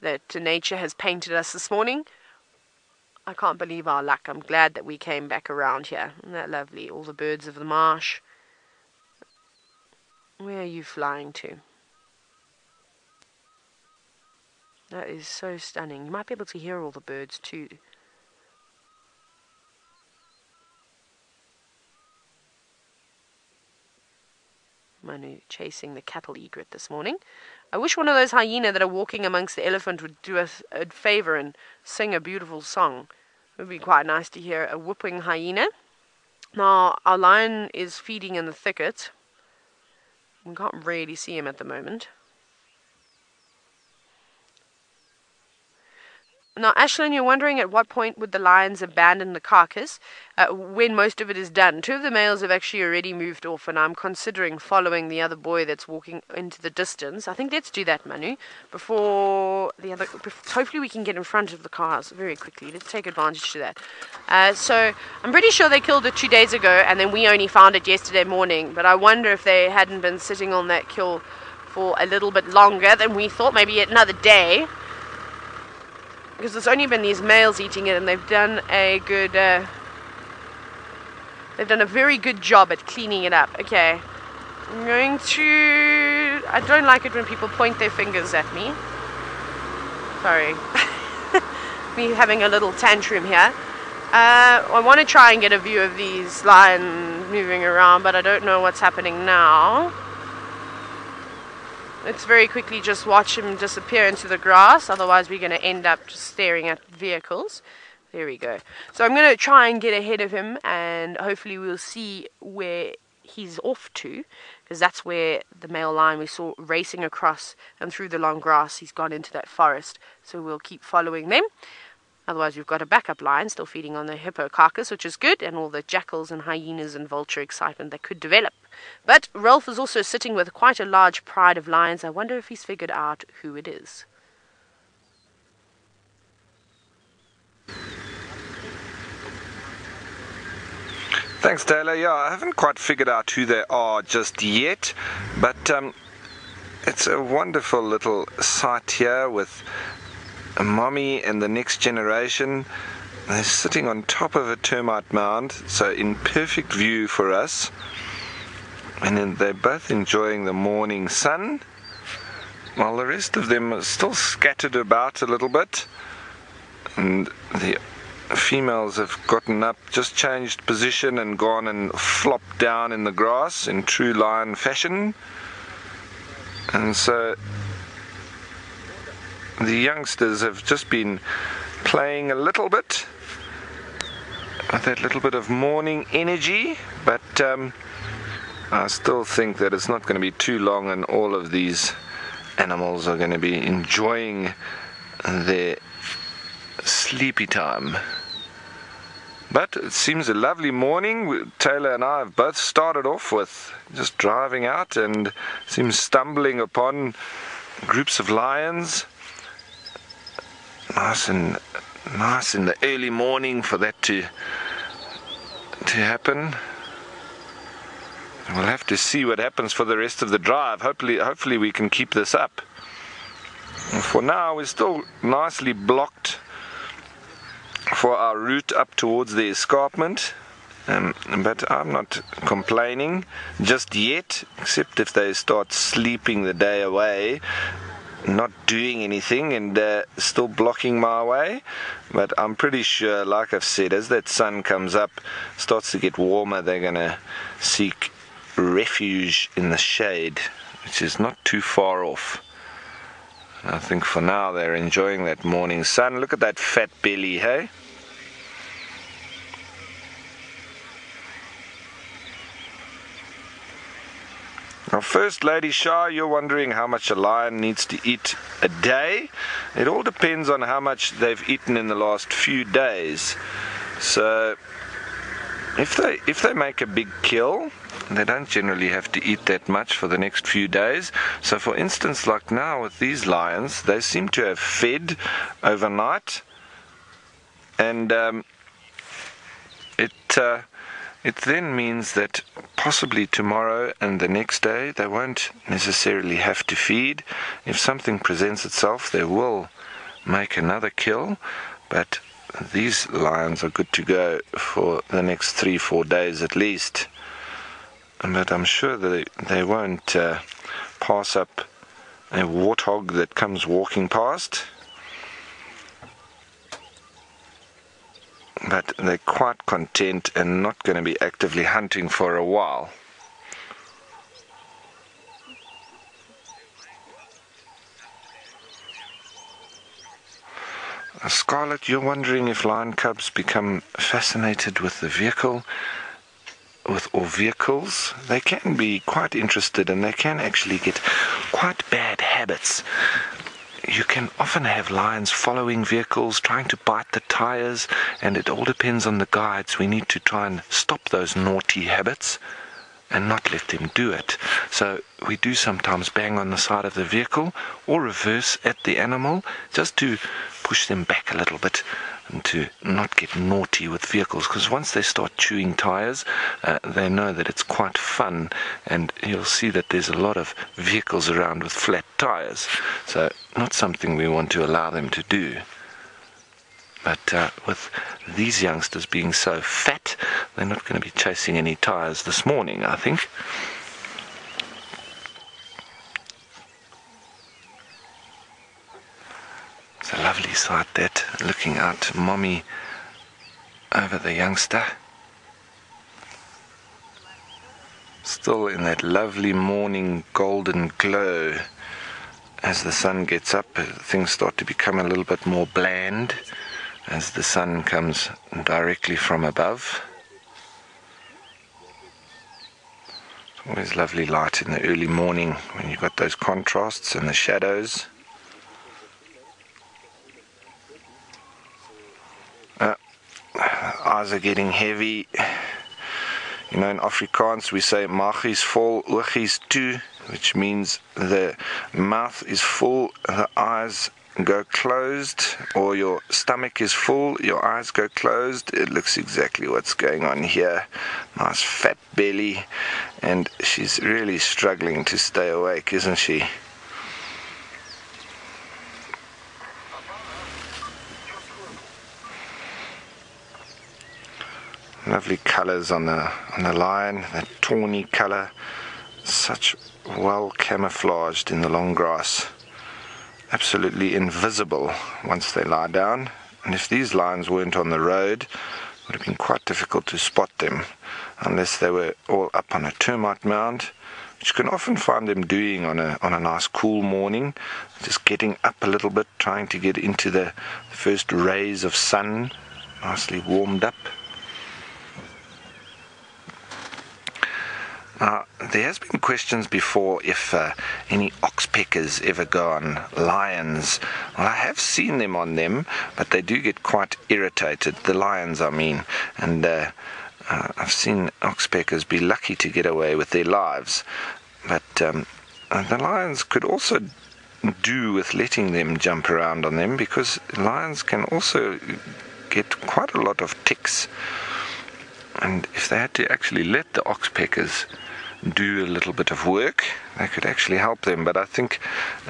that nature has painted us this morning. I can't believe our luck. I'm glad that we came back around here. Isn't that lovely? All the birds of the marsh. Where are you flying to? That is so stunning. You might be able to hear all the birds too. Manu chasing the cattle egret this morning. I wish one of those hyena that are walking amongst the elephant would do us a favor and sing a beautiful song. It would be quite nice to hear a whooping hyena. Now, our lion is feeding in the thicket. We can't really see him at the moment. Now, Ashlyn, you're wondering at what point would the lions abandon the carcass when most of it is done. 2 of the males have actually already moved off, and I'm considering following the other boy that's walking into the distance. I think let's do that, Manu, before the other. Hopefully we can get in front of the cars very quickly. Let's take advantage to that. So I'm pretty sure they killed it 2 days ago, and then we only found it yesterday morning. But I wonder if they hadn't been sitting on that kill for a little bit longer than we thought, maybe another day. Because there's only been these males eating it, and they've done a good, they've done a very good job at cleaning it up. Okay, I'm going to. I don't like it when people point their fingers at me. Sorry, me having a little tantrum here. I want to try and get a view of these lions moving around, but I don't know what's happening now. Let's very quickly just watch him disappear into the grass, otherwise we're going to end up just staring at vehicles. There we go. So I'm going to try and get ahead of him, and hopefully we'll see where he's off to, because that's where the male lion we saw racing across and through the long grass, he's gone into that forest. So we'll keep following them. Otherwise we've got a backup lion still feeding on the hippo carcass, which is good, and all the jackals and hyenas and vulture excitement that could develop. But Rolf is also sitting with quite a large pride of lions. I wonder if he's figured out who it is. Thanks, Taylor. Yeah, I haven't quite figured out who they are just yet, but it's a wonderful little site here with a mommy and the next generation. They're sitting on top of a termite mound, so in perfect view for us. And then they're both enjoying the morning sun, while the rest of them are still scattered about a little bit. And the females have gotten up, just changed position and gone and flopped down in the grass in true lion fashion. And so the youngsters have just been playing a little bit with that little bit of morning energy, but I still think that it's not going to be too long and all of these animals are going to be enjoying their sleepy time. But it seems a lovely morning. Taylor and I have both started off with just driving out and seems stumbling upon groups of lions. Nice in the early morning for that to happen. We'll have to see what happens for the rest of the drive. Hopefully we can keep this up. For now, we're still nicely blocked for our route up towards the escarpment, but I'm not complaining just yet, except if they start sleeping the day away, not doing anything and still blocking my way. But I'm pretty sure, like I've said, as that sun comes up, starts to get warmer, they're going to seek refuge in the shade, which is not too far off. I think for now they're enjoying that morning sun. Look at that fat belly, hey? Now, first, Lady Shah, you're wondering how much a lion needs to eat a day. It all depends on how much they've eaten in the last few days. So if they make a big kill, they don't generally have to eat that much for the next few days. So for instance, like now with these lions, they seem to have fed overnight, and it then means that possibly tomorrow and the next day they won't necessarily have to feed. If something presents itself, they will make another kill, but these lions are good to go for the next 3-4 days at least. But I'm sure that they won't pass up a warthog that comes walking past. But they're quite content and not going to be actively hunting for a while. Scarlett, you're wondering if lion cubs become fascinated with the vehicle, or vehicles. They can be quite interested, and they can actually get quite bad habits. You can often have lions following vehicles, trying to bite the tires, and it all depends on the guides. We need to try and stop those naughty habits and not let them do it. So we do sometimes bang on the side of the vehicle or reverse at the animal just to push them back a little bit and to not get naughty with vehicles, because once they start chewing tires, they know that it's quite fun, and you'll see that there's a lot of vehicles around with flat tires, so not something we want to allow them to do. But with these youngsters being so fat, they're not going to be chasing any tires this morning, I think. It's a lovely sight, that, looking out, mommy over the youngster. Still in that lovely morning golden glow. As the sun gets up, things start to become a little bit more bland as the sun comes directly from above. It's always lovely light in the early morning when you've got those contrasts and the shadows. Eyes are getting heavy. You know, in Afrikaans we say maag is vol, oog is toe, which means the mouth is full, the eyes go closed, or your stomach is full, your eyes go closed. It looks exactly what's going on here. Nice fat belly, and she's really struggling to stay awake, isn't she? Lovely colours on the lion, that tawny colour, such well camouflaged in the long grass, absolutely invisible once they lie down. And if these lions weren't on the road, it would have been quite difficult to spot them unless they were all up on a termite mound, which you can often find them doing on a nice cool morning, just getting up a little bit, trying to get into the first rays of sun, nicely warmed up. Now, there has been questions before if any oxpeckers ever go on lions. Well, I have seen them on them, but they do get quite irritated, the lions I mean, and I've seen oxpeckers be lucky to get away with their lives, but the lions could also do with letting them jump around on them, because lions can also get quite a lot of ticks. And if they had to actually let the oxpeckers do a little bit of work, they could actually help them. But I think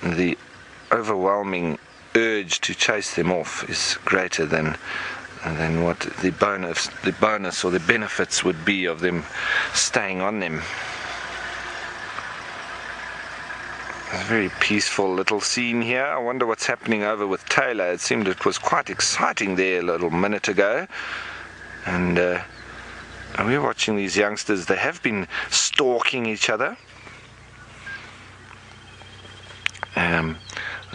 the overwhelming urge to chase them off is greater than what the bonus or the benefits would be of them staying on them. A very peaceful little scene here. I wonder what's happening over with Taylor. It seemed it was quite exciting there a little minute ago. And we're watching these youngsters. They have been stalking each other. And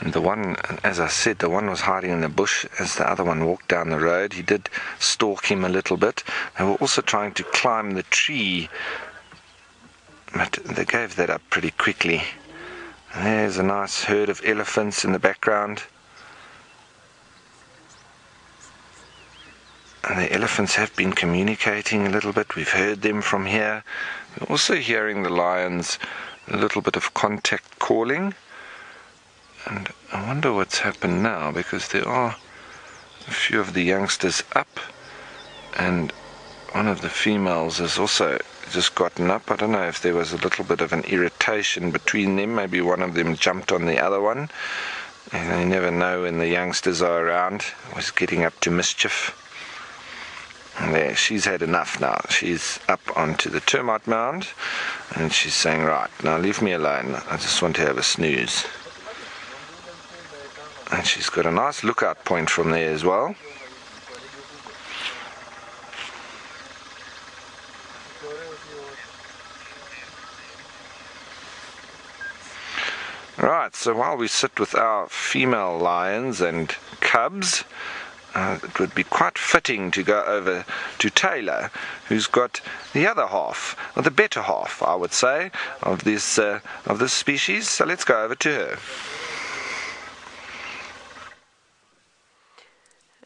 the one, as I said, the one was hiding in the bush as the other one walked down the road. He did stalk him a little bit. They were also trying to climb the tree, but they gave that up pretty quickly. And there's a nice herd of elephants in the background. And the elephants have been communicating a little bit. We've heard them from here. We're also hearing the lions, a little bit of contact calling. And I wonder what's happened now, because there are a few of the youngsters up, and one of the females has also just gotten up. I don't know if there was a little bit of an irritation between them. Maybe one of them jumped on the other one. And you never know when the youngsters are around. Was getting up to mischief. And there, she's had enough now. She's up onto the termite mound, and she's saying, right, now leave me alone. I just want to have a snooze. And she's got a nice lookout point from there as well. Right, so while we sit with our female lions and cubs, it would be quite fitting to go over to Taylor, who's got the other half, or the better half, I would say, of this species. So let's go over to her.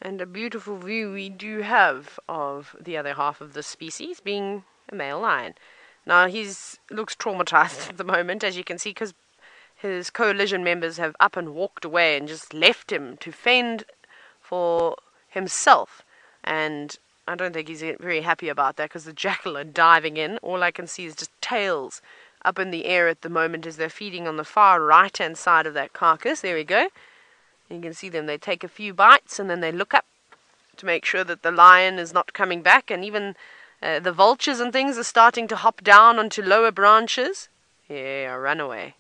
And a beautiful view we do have of the other half of the species, being a male lion. Now, looks traumatized at the moment, as you can see, because his coalition members have up and walked away and just left him to fend for himself. And I don't think he's very happy about that, because the jackal are diving in. All I can see is just tails up in the air at the moment as they're feeding on the far right-hand side of that carcass. There we go. You can see them. They take a few bites and then they look up to make sure that the lion is not coming back. And even the vultures and things are starting to hop down onto lower branches. Yeah, run away.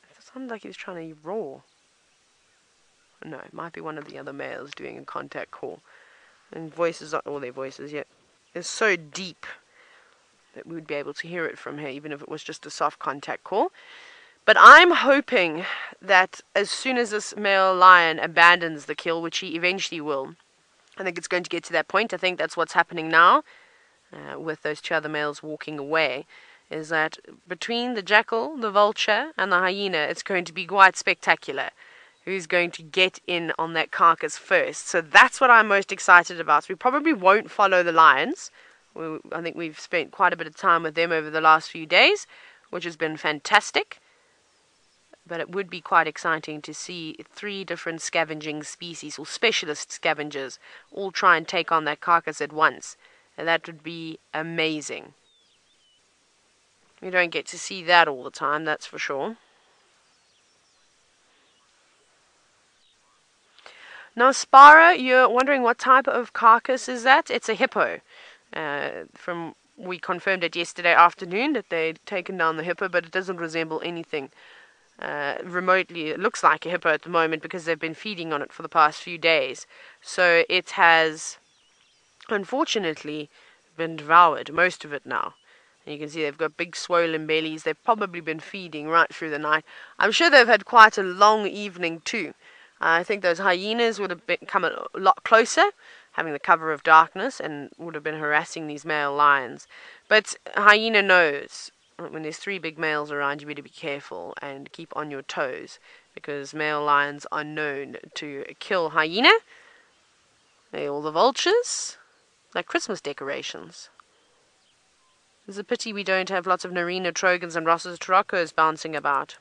It sounded like he was trying to roar. No, it might be one of the other males doing a contact call. And voices, not all their voices yet. It's so deep that we would be able to hear it from here, even if it was just a soft contact call. But I'm hoping that as soon as this male lion abandons the kill, which he eventually will, I think it's going to get to that point. I think that's what's happening now, with those two other males walking away, is that between the jackal, the vulture, and the hyena, it's going to be quite spectacular who's going to get in on that carcass first. So that's what I'm most excited about. So we probably won't follow the lions. I think we've spent quite a bit of time with them over the last few days, which has been fantastic. But it would be quite exciting to see 3 different scavenging species, or specialist scavengers, all try and take on that carcass at once. And that would be amazing. We don't get to see that all the time, that's for sure. Now, Spara, you're wondering what type of carcass is that? It's a hippo. We confirmed it yesterday afternoon that they'd taken down the hippo, but it doesn't resemble anything remotely. It looks like a hippo at the moment because they've been feeding on it for the past few days. So it has, unfortunately, been devoured, most of it now. And you can see they've got big swollen bellies. They've probably been feeding right through the night. I'm sure they've had quite a long evening too. I think those hyenas would have come a lot closer, having the cover of darkness, and would have been harassing these male lions. But a hyena knows when there's 3 big males around, you better be careful and keep on your toes, because male lions are known to kill hyena. They're all the vultures, like Christmas decorations. It's a pity we don't have lots of Narina trogans and Ross's Tarocos bouncing about.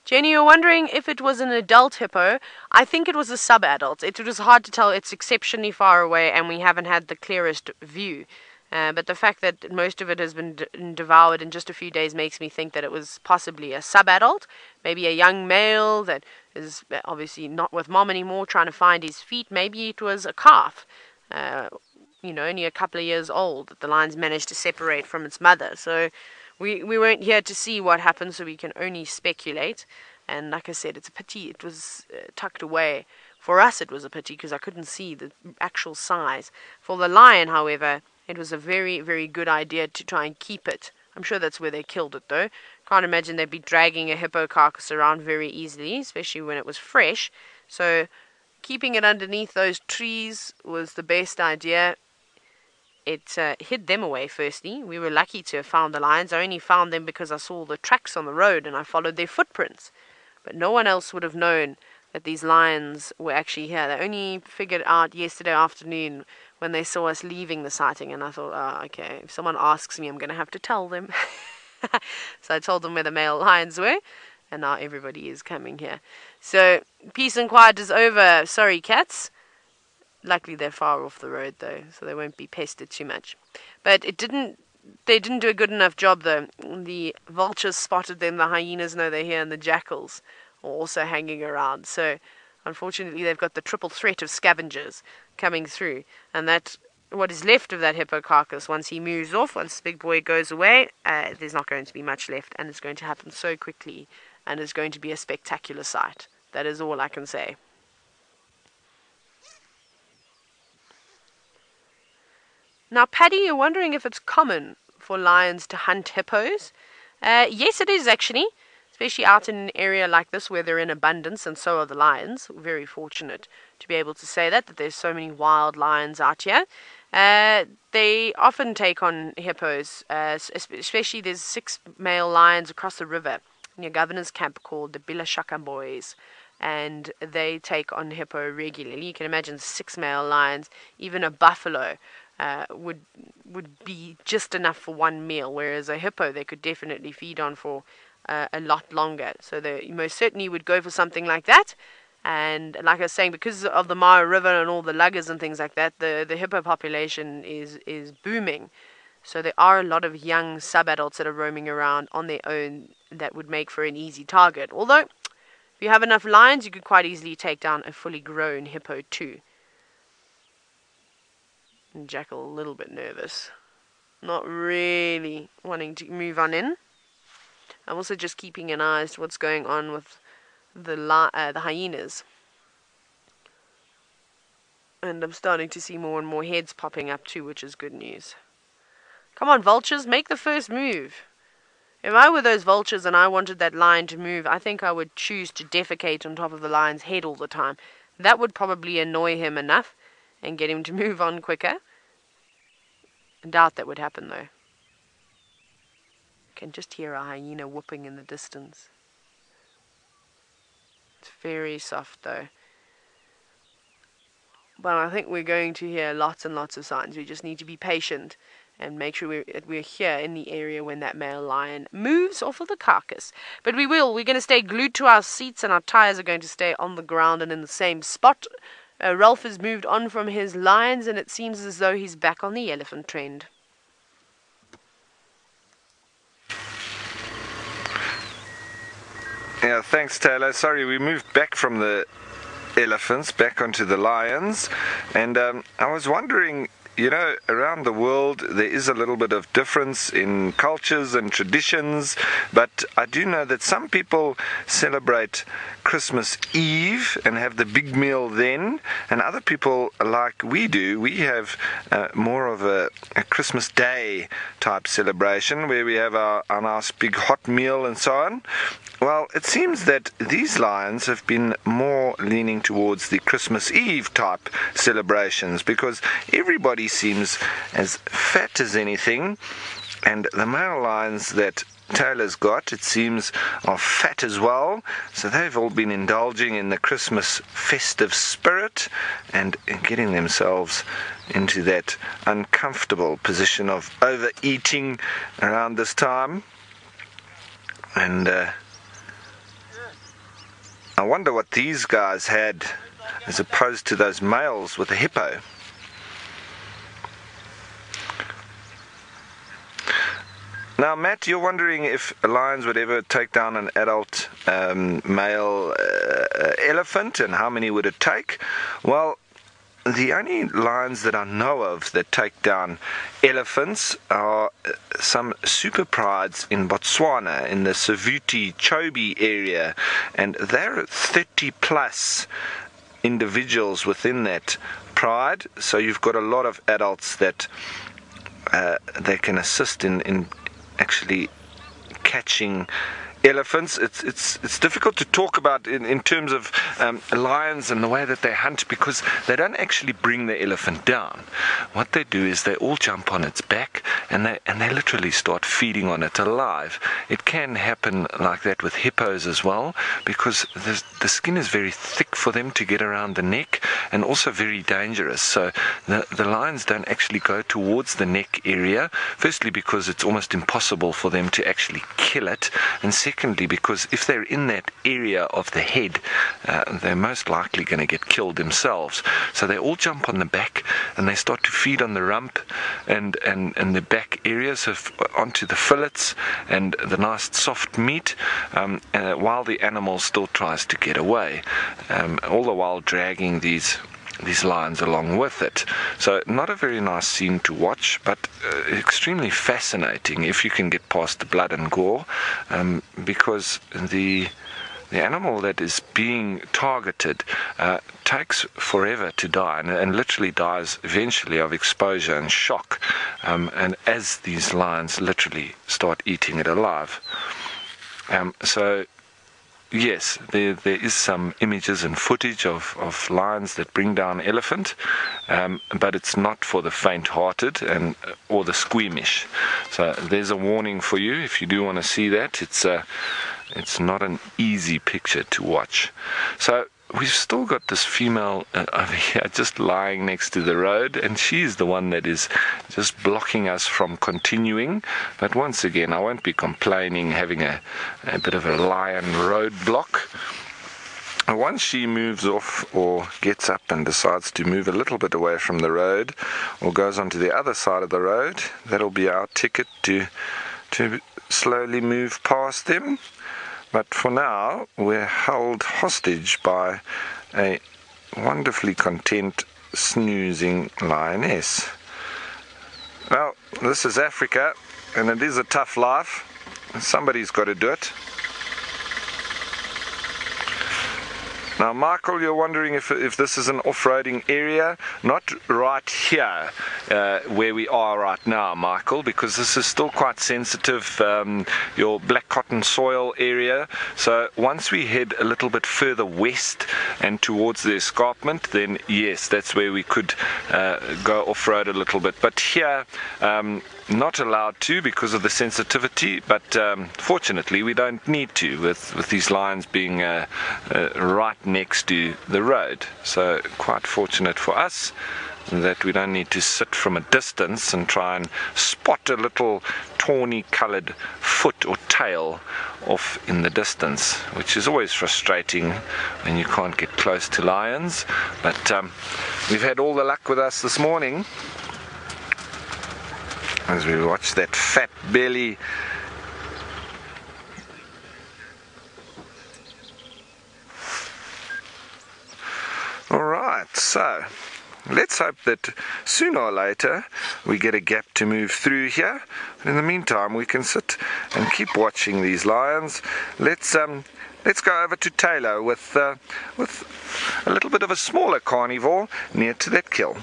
Jenny, you're wondering if it was an adult hippo. I think it was a sub-adult. It was hard to tell. It's exceptionally far away, and we haven't had the clearest view. But the fact that most of it has been devoured in just a few days makes me think that it was possibly a sub-adult, maybe a young male that is obviously not with mom anymore, trying to find his feet. Maybe it was a calf, only a couple of years old, that the lion's managed to separate from its mother. So we weren't here to see what happened, so we can only speculate. And like I said, it's a pity it was tucked away. For us, it was a pity because I couldn't see the actual size. For the lion, however, it was a very, very good idea to try and keep it. I'm sure that's where they killed it, though. Can't imagine they'd be dragging a hippo carcass around very easily, especially when it was fresh. So keeping it underneath those trees was the best idea. It hid them away, firstly. We were lucky to have found the lions. I only found them because I saw the tracks on the road and I followed their footprints. but no one else would have known that these lions were actually here. They only figured out yesterday afternoon when they saw us leaving the sighting, and I thought, oh, okay, if someone asks me, I'm going to have to tell them. So I told them where the male lions were, and now everybody is coming here. So peace and quiet is over. Sorry, cats. Luckily, they're far off the road, though, so they won't be pestered too much. But they didn't do a good enough job, though. The vultures spotted them, the hyenas know they're here, and the jackals are also hanging around. So, unfortunately, they've got the triple threat of scavengers coming through. And that, what is left of that hippo carcass, once he moves off, once the big boy goes away, there's not going to be much left, and it's going to happen so quickly, and it's going to be a spectacular sight. That is all I can say. Now, Paddy, you're wondering if it's common for lions to hunt hippos. Yes, it is actually, especially out in an area like this where they're in abundance, and so are the lions. We're very fortunate to be able to say that there's so many wild lions out here. They often take on hippos, especially there's 6 male lions across the river near Governor's Camp called the Bilashaka Boys, and they take on hippo regularly. You can imagine 6 male lions, even a buffalo would be just enough for one meal, whereas a hippo they could definitely feed on for a lot longer. So they most certainly would go for something like that. And like I was saying, because of the Mara River and all the luggers and things like that, the hippo population is booming. So there are a lot of young sub-adults that are roaming around on their own that would make for an easy target. Although, if you have enough lions, you could quite easily take down a fully grown hippo too. And Jackal a little bit nervous, not really wanting to move on in. I'm also just keeping an eye as to what's going on with the hyenas, and I'm starting to see more and more heads popping up too, which is good news. Come on, vultures, make the first move. If I were those vultures and I wanted that lion to move, I think I would choose to defecate on top of the lion's head all the time. That would probably annoy him enough and get him to move on quicker. I doubt that would happen, though. You can just hear a hyena whooping in the distance. It's very soft, though. But I think we're going to hear lots and lots of signs. We just need to be patient and make sure we're here in the area when that male lion moves off of the carcass. But we will. We're going to stay glued to our seats, and our tires are going to stay on the ground and in the same spot. Ralph has moved on from his lions, and it seems as though he's back on the elephant trend. Yeah, thanks, Taylor. Sorry, we moved back from the elephants back onto the lions, and I was wondering, you know, around the world there is a little bit of difference in cultures and traditions, but I do know that some people celebrate Christmas Eve and have the big meal then, and other people, like we do, we have more of a Christmas Day type celebration where we have our nice big hot meal and so on. Well, it seems that these lions have been more leaning towards the Christmas Eve type celebrations, because everybody seems as fat as anything, and the male lions that Taylor's got, it seems, are fat as well, so they've all been indulging in the Christmas festive spirit and getting themselves into that uncomfortable position of overeating around this time. And I wonder what these guys had as opposed to those males with the hippo. Now, Matt, you're wondering if lions would ever take down an adult male elephant, and how many would it take? Well, the only lions that I know of that take down elephants are some super prides in Botswana, in the Savuti Chobe area, and they're 30 plus individuals within that pride, so you've got a lot of adults that they can assist in actually catching elephants. It's difficult to talk about in terms of lions and the way that they hunt, because they don't actually bring the elephant down. What they do is they all jump on its back and they literally start feeding on it alive. It can happen like that with hippos as well, because the skin is very thick for them to get around the neck, and also very dangerous. So the lions don't actually go towards the neck area, firstly because it's almost impossible for them to actually kill it, and secondly because if they're in that area of the head, they're most likely going to get killed themselves. So they all jump on the back and they start to feed on the rump and the back areas onto the fillets and the nice soft meat, while the animal still tries to get away, all the while dragging these lions along with it. So not a very nice scene to watch, but extremely fascinating if you can get past the blood and gore, because the animal that is being targeted takes forever to die, and literally dies eventually of exposure and shock, and as these lions literally start eating it alive. So yes, there is some images and footage of lions that bring down elephant, but it's not for the faint-hearted or the squeamish. So there's a warning for you if you do want to see that. It's not an easy picture to watch. So we've still got this female over here just lying next to the road, and she's the one that is just blocking us from continuing. But once again, I won't be complaining having a bit of a lion roadblock. Once she moves off or gets up and decides to move a little bit away from the road or goes onto the other side of the road, that'll be our ticket to slowly move past them. But for now, we're held hostage by a wonderfully content, snoozing lioness. Well, this is Africa, and it is a tough life. Somebody's got to do it. Now, Michael, you're wondering if this is an off-roading area. Not right here where we are right now, Michael, because this is still quite sensitive, your black cotton soil area. So once we head a little bit further west and towards the escarpment, then yes, that's where we could go off-road a little bit. But here, not allowed to because of the sensitivity, but fortunately we don't need to with these lions being right next to the road. So quite fortunate for us that we don't need to sit from a distance and try and spot a little tawny coloured foot or tail off in the distance, which is always frustrating when you can't get close to lions. But we've had all the luck with us this morning as we watch that fat belly Alright, so let's hope that sooner or later we get a gap to move through here. But in the meantime, we can sit and keep watching these lions. Let's go over to Taylor with a little bit of a smaller carnivore near to that kill.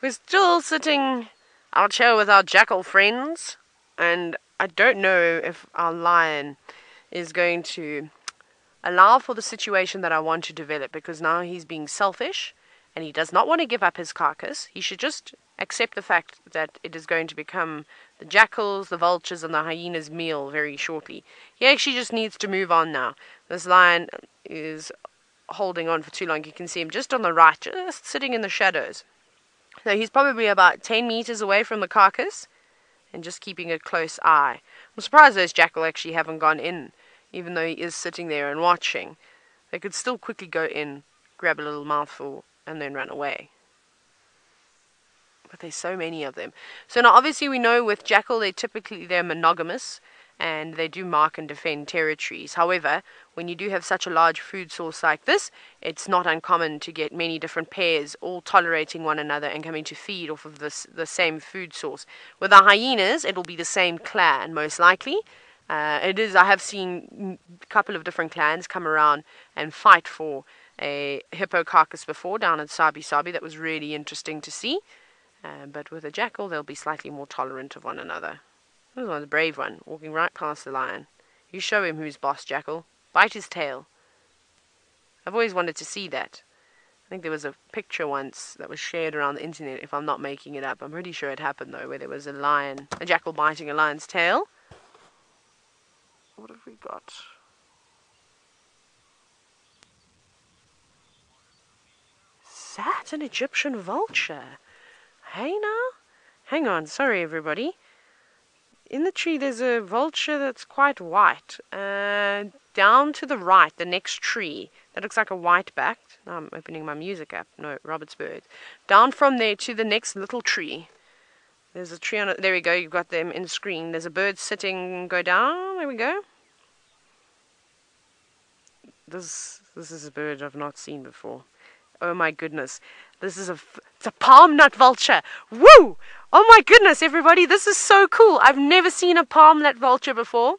We're still sitting out here with our jackal friends, and I don't know if our lion is going to allow for the situation that I want to develop, because now he's being selfish and he does not want to give up his carcass. He should just accept the fact that it is going to become the jackals, the vultures, and the hyenas' meal very shortly. He actually just needs to move on now. This lion is holding on for too long. You can see him just on the right, just sitting in the shadows. So he's probably about 10 meters away from the carcass and just keeping a close eye. I'm surprised those jackal actually haven't gone in, even though he is sitting there and watching. They could still quickly go in, grab a little mouthful, and then run away. But there's so many of them. So now obviously we know with jackal they're monogamous, and they do mark and defend territories. However, when you do have such a large food source like this, it's not uncommon to get many different pairs all tolerating one another and coming to feed off of the same food source. With the hyenas, it'll be the same clan, most likely. I have seen a couple of different clans come around and fight for a hippo carcass before down at Sabi. That was really interesting to see. But with a jackal, they'll be slightly more tolerant of one another. This one's a brave one, walking right past the lion. You show him who's boss, jackal. Bite his tail. I've always wanted to see that. I think there was a picture once that was shared around the internet, if I'm not making it up. I'm pretty sure it happened, though, where there was a jackal biting a lion's tail. What have we got? Is that an Egyptian vulture? Hey now? Hang on, sorry everybody. In the tree there's a vulture that's quite white. Down to the right, the next tree, that looks like a whiteback. Now I'm opening my music app. No, Robert's bird. Down from there to the next little tree. There's a tree on it. There we go, you've got them in screen. There's a bird sitting, go down, there we go. This is a bird I've not seen before. Oh my goodness. It's a palm nut vulture. Woo! Oh my goodness, everybody, this is so cool. I've never seen a palm nut vulture before.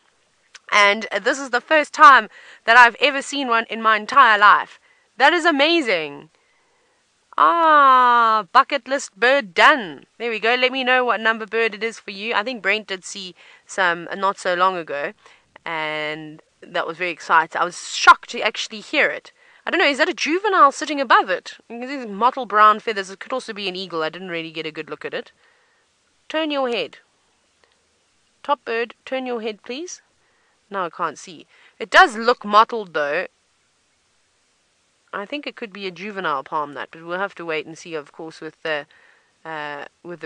And this is the first time that I've ever seen one in my entire life. That is amazing. Ah, bucket list bird done. There we go. Let me know what number bird it is for you. I think Brent did see some not so long ago. And that was very exciting. I was shocked to actually hear it. I don't know, is that a juvenile sitting above it? These mottled brown feathers. It could also be an eagle. I didn't really get a good look at it. Turn your head. Top bird, turn your head, please. No, I can't see. It does look mottled, though. I think it could be a juvenile palm nut, but we'll have to wait and see, of course, with the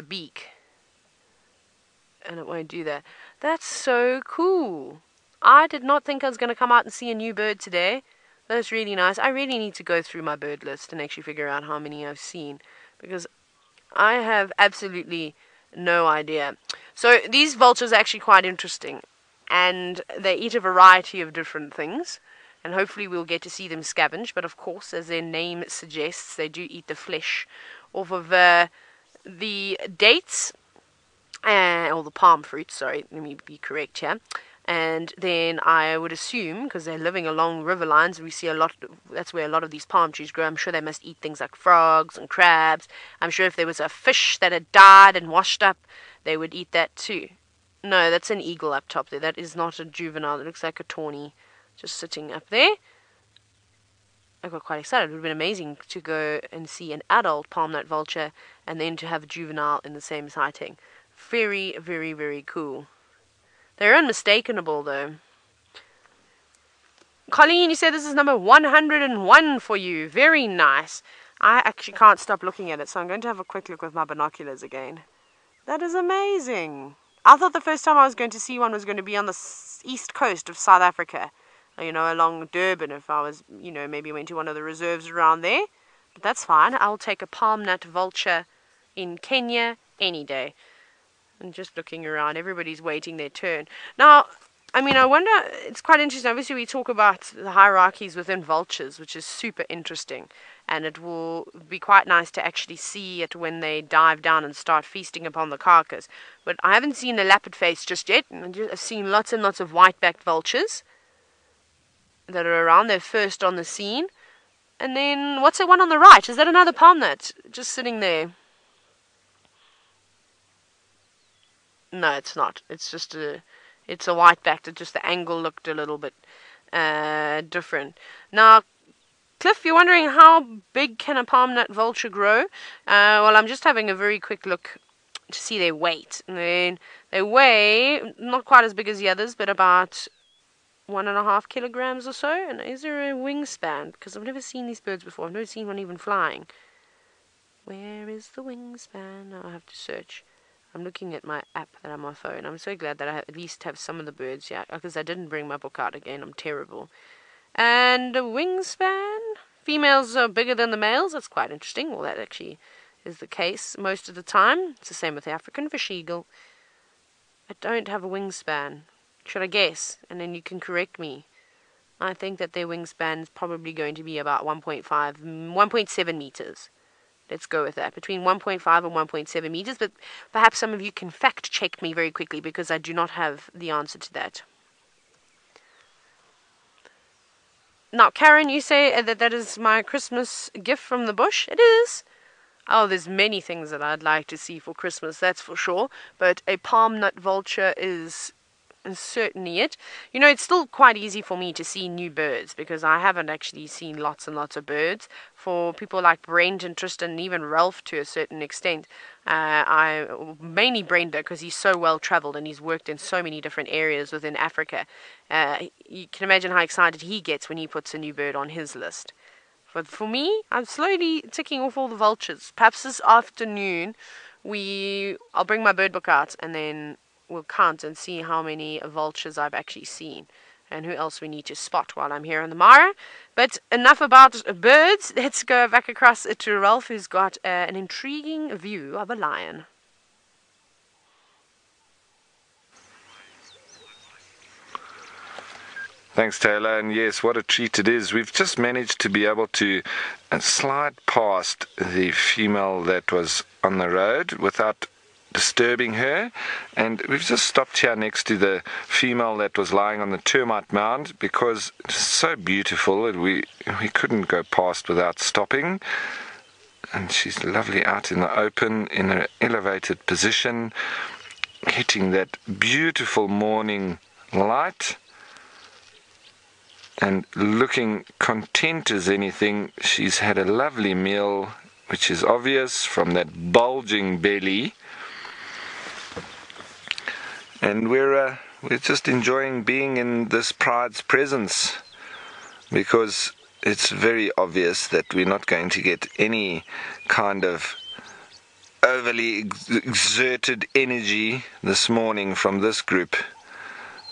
beak. And it won't do that. That's so cool. I did not think I was going to come out and see a new bird today. That's really nice. I really need to go through my bird list and actually figure out how many I've seen, because I have absolutely no idea. So these vultures are actually quite interesting, and they eat a variety of different things, and hopefully we'll get to see them scavenge. But of course, as their name suggests, they do eat the flesh off of the dates, or the palm fruit, sorry, let me be correct here. And then I would assume, because they're living along river lines, we see a lot, that's where a lot of these palm trees grow. I'm sure they must eat things like frogs and crabs. I'm sure if there was a fish that had died and washed up, they would eat that too. No, that's an eagle up top there. That is not a juvenile. It looks like a tawny just sitting up there. I got quite excited. It would have been amazing to go and see an adult palm nut vulture and then to have a juvenile in the same sighting. Very, very, very cool. They're unmistakable, though. Colleen, you said this is number 101 for you. Very nice. I actually can't stop looking at it, so I'm going to have a quick look with my binoculars again. That is amazing. I thought the first time I was going to see one was going to be on the east coast of South Africa. You know, along Durban, if I was, you know, maybe went to one of the reserves around there. But that's fine. I'll take a palm nut vulture in Kenya any day. And just looking around, everybody's waiting their turn. Now, I mean, I wonder, it's quite interesting. Obviously, we talk about the hierarchies within vultures, which is super interesting. And it will be quite nice to actually see it when they dive down and start feasting upon the carcass. But I haven't seen a leopard face just yet. I've seen lots and lots of white-backed vultures that are around. They're first on the scene. And then, what's the one on the right? Is that another palm nut just sitting there? No, it's not. It's just it's a white-backed. Just the angle looked a little bit different. Now, Cliff, you're wondering how big can a palm nut vulture grow? Well, I'm just having a very quick look to see their weight. And they weigh not quite as big as the others, but about 1.5 kilograms or so. And is there a wingspan? Because I've never seen these birds before. I've never seen one even flying. Where is the wingspan? I'll have to search. I'm looking at my app that on my phone. I'm so glad that I at least have some of the birds here, because I didn't bring my book out again. I'm terrible. And the wingspan, females are bigger than the males. That's quite interesting. Well, that actually is the case most of the time. It's the same with the African fish eagle. I don't have a wingspan. Should I guess? And then you can correct me. I think that their wingspan is probably going to be about 1.7 meters. Let's go with that. Between 1.5 and 1.7 meters. But perhaps some of you can fact check me very quickly, because I do not have the answer to that. Now, Karen, you say that is my Christmas gift from the bush. It is. Oh, there's many things that I'd like to see for Christmas, that's for sure. But a palm nut vulture is certainly it. You know, it's still quite easy for me to see new birds because I haven't actually seen lots and lots of birds. For people like Brent and Tristan, and even Ralph to a certain extent, mainly Brenda because he's so well traveled and he's worked in so many different areas within Africa. You can imagine how excited he gets when he puts a new bird on his list. But for me, I'm slowly ticking off all the vultures. Perhaps this afternoon, I'll bring my bird book out and then we'll count and see how many vultures I've actually seen and who else we need to spot while I'm here on the Mara. But enough about birds. Let's go back across to Ralph, who's got an intriguing view of a lion. Thanks, Taylor. And yes, what a treat it is. We've just managed to be able to slide past the female that was on the road without disturbing her, and we've just stopped here next to the female that was lying on the termite mound because it's so beautiful that we couldn't go past without stopping. And she's lovely out in the open in an elevated position, hitting that beautiful morning light and looking content as anything. She's had a lovely meal, which is obvious from that bulging belly. And we're just enjoying being in this pride's presence because it's very obvious that we're not going to get any kind of overly exerted energy this morning from this group.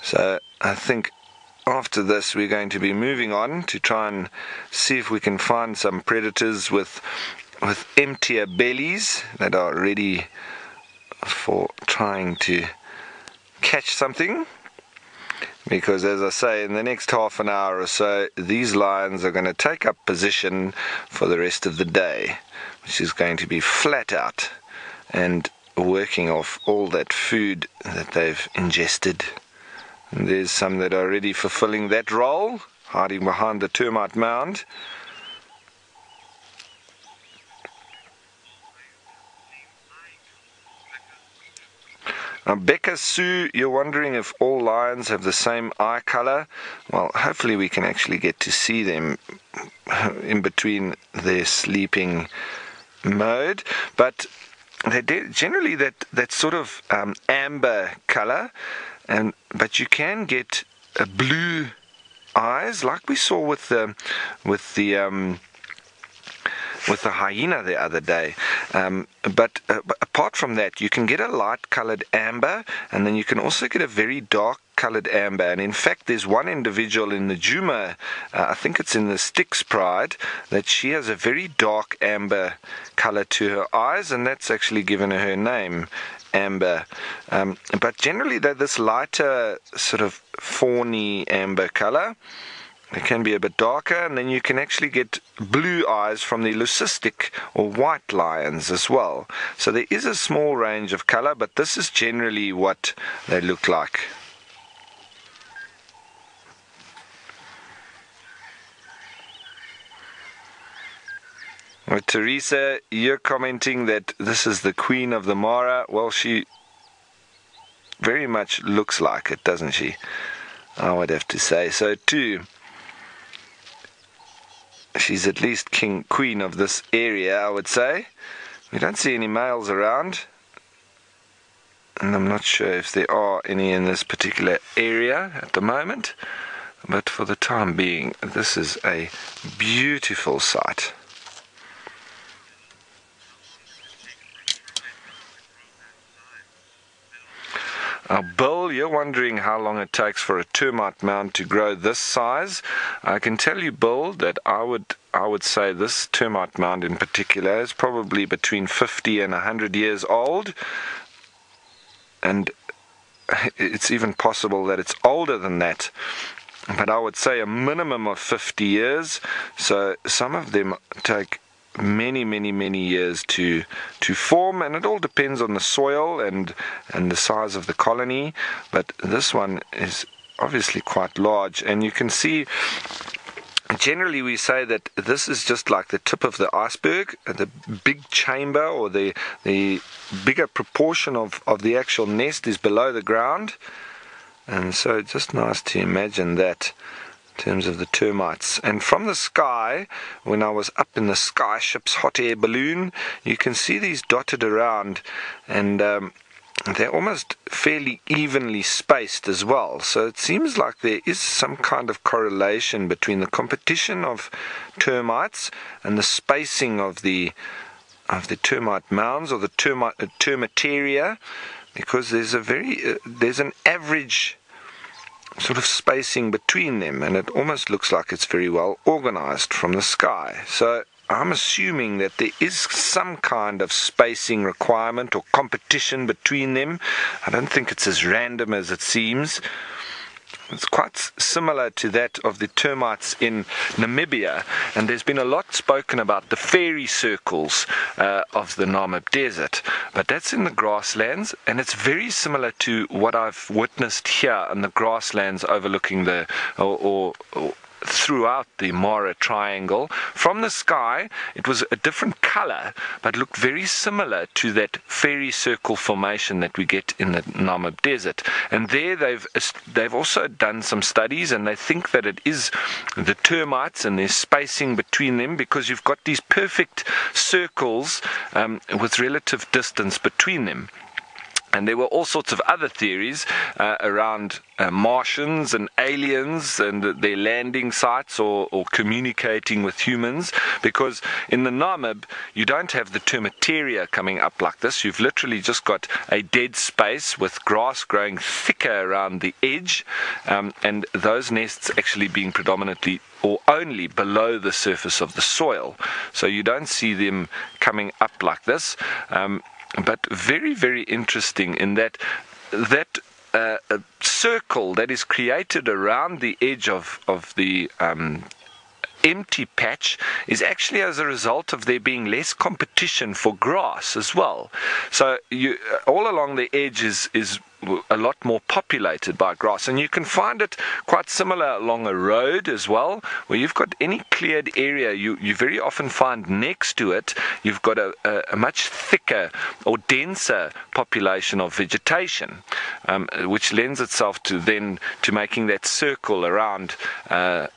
So I think after this we're going to be moving on to try and see if we can find some predators with emptier bellies that are ready for trying to catch something, because as I say, in the next half an hour or so these lions are going to take up position for the rest of the day, which is going to be flat out and working off all that food that they've ingested. And there's some that are already fulfilling that role, hiding behind the termite mound. Now, Becca Sue, you're wondering if all lions have the same eye color. Well, hopefully we can actually get to see them in between their sleeping mode. But they generally that sort of amber color, but you can get blue eyes, like we saw with the hyena the other day. But apart from that, you can get a light-colored amber, and then you can also get a very dark-colored amber. And in fact, there's one individual in the Djuma, I think it's in the Styx Pride, that she has a very dark amber color to her eyes, and that's actually given her name, Amber. But generally, they're this lighter sort of fawny amber color. It can be a bit darker, and then you can actually get blue eyes from the leucistic or white lions as well. So there is a small range of color, but this is generally what they look like. Well, Teresa, you're commenting that this is the Queen of the Mara. Well, she very much looks like it, doesn't she? I would have to say so too. She's at least queen of this area, I would say. We don't see any males around, and I'm not sure if there are any in this particular area at the moment, but for the time being, this is a beautiful sight. Now, Bill, you're wondering how long it takes for a termite mound to grow this size. I can tell you, Bill, that I would say this termite mound in particular is probably between 50 and 100 years old, and it's even possible that it's older than that. But I would say a minimum of 50 years. So some of them take many years to form, and it all depends on the soil and the size of the colony. But this one is obviously quite large, and you can see generally we say that this is just like the tip of the iceberg. The big chamber or the bigger proportion of the actual nest is below the ground, And so it's just nice to imagine that in terms of the termites. And from the sky, when I was up in the sky ship's hot air balloon, you can see these dotted around, and they're almost fairly evenly spaced as well. So it seems like there is some kind of correlation between the competition of termites and the spacing of the termite mounds, or the termitaria, because there's an average sort of spacing between them, and it almost looks like it's very well organized from the sky. So I'm assuming that there is some kind of spacing requirement or competition between them. I don't think it's as random as it seems. It's quite similar to that of the termites in Namibia, and there's been a lot spoken about the fairy circles of the Namib Desert, but that's in the grasslands, and it's very similar to what I've witnessed here in the grasslands overlooking the or throughout the Mara Triangle. From the sky, it was a different color, but looked very similar to that fairy circle formation that we get in the Namib Desert. And there they've also done some studies, and they think that it is the termites, and there's spacing between them because you've got these perfect circles with relative distance between them. And there were all sorts of other theories around Martians and aliens and their landing sites or communicating with humans, because in the Namib you don't have the termitaria coming up like this. You've literally just got a dead space with grass growing thicker around the edge, and those nests actually being predominantly or only below the surface of the soil. So you don't see them coming up like this. But very, very interesting in that circle that is created around the edge of the empty patch is actually as a result of there being less competition for grass as well. So all along the edge is a lot more populated by grass, and you can find it quite similar along a road as well, where you've got any cleared area, you very often find next to it you've got a much thicker or denser population of vegetation, which lends itself to making that circle around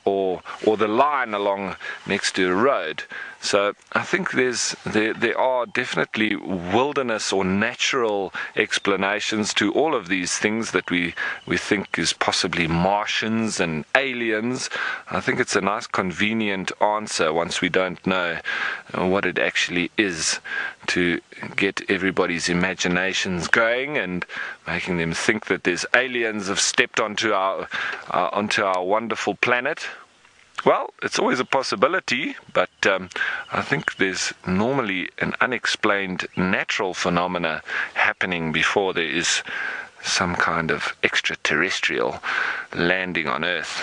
or the line along next to a road. So I think there are definitely wilderness or natural explanations to all of these things that we think is possibly Martians and aliens. I think it's a nice convenient answer once we don't know what it actually is, to get everybody's imaginations going and making them think that there's aliens have stepped onto our wonderful planet. Well, it's always a possibility, but I think there's normally an unexplained natural phenomena happening before there is some kind of extraterrestrial landing on Earth.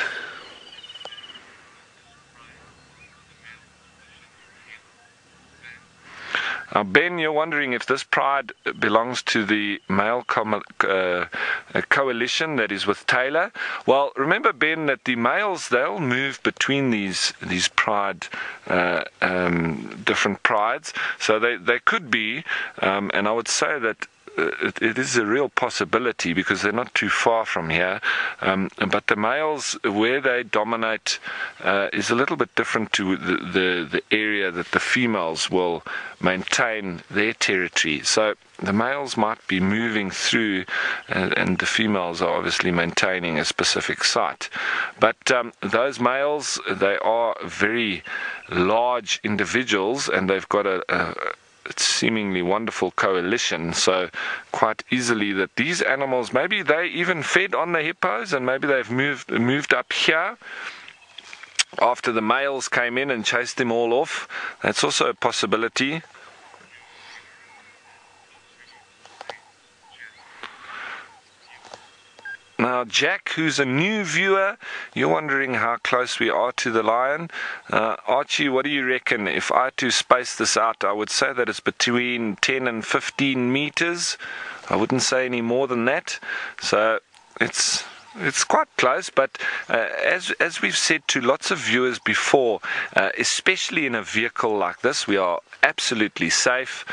Now, Ben, you're wondering if this pride belongs to the male coalition that is with Taylor. Well, remember, Ben, that the males, they'll move between these pride, different prides. So they could be, and I would say that it is a real possibility because they're not too far from here, but the males, where they dominate, is a little bit different to the area that the females will maintain their territory. So the males might be moving through, and the females are obviously maintaining a specific site. But those males, they are very large individuals, and they've got a seemingly wonderful coalition, so quite easily that these animals, maybe they even fed on the hippos, and maybe they've moved up here after the males came in and chased them all off. That's also a possibility. Now, Jack, who's a new viewer, you're wondering how close we are to the lion. Archie, what do you reckon? If I had to space this out, I would say that it's between 10 and 15 meters. I wouldn't say any more than that. So it's quite close, but as we've said to lots of viewers before, especially in a vehicle like this, we are absolutely safe.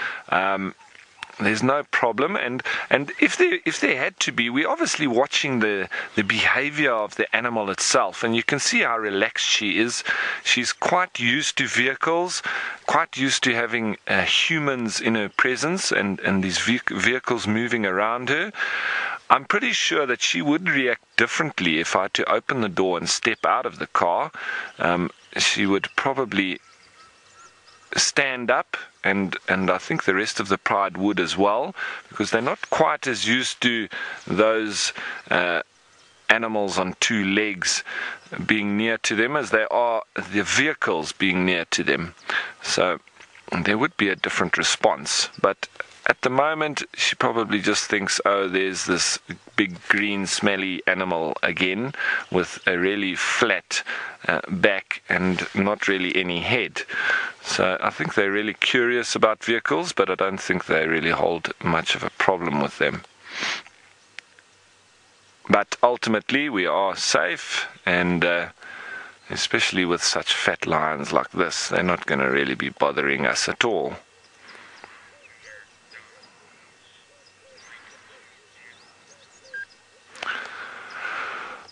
there's no problem, and if there had to be, we're obviously watching the behavior of the animal itself, and you can see how relaxed she is. She's quite used to vehicles, quite used to having humans in her presence, and these vehicles moving around her. I'm pretty sure that she would react differently if I had to open the door and step out of the car. She would probably stand up, and I think the rest of the pride would as well, because they're not quite as used to those animals on two legs being near to them as they are the vehicles being near to them. So there would be a different response, but at the moment she probably just thinks, oh, there's this big green smelly animal again with a really flat back and not really any head. So I think they're really curious about vehicles, but I don't think they really hold much of a problem with them. But ultimately we are safe, and especially with such fat lions like this, they're not going to really be bothering us at all.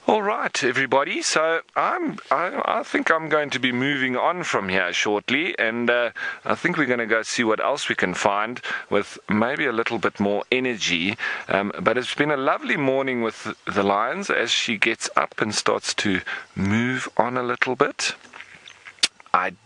All right, everybody. So I think I'm going to be moving on from here shortly, and I think we're going to go see what else we can find with maybe a little bit more energy. But it's been a lovely morning with the lions as she gets up and starts to move on a little bit. I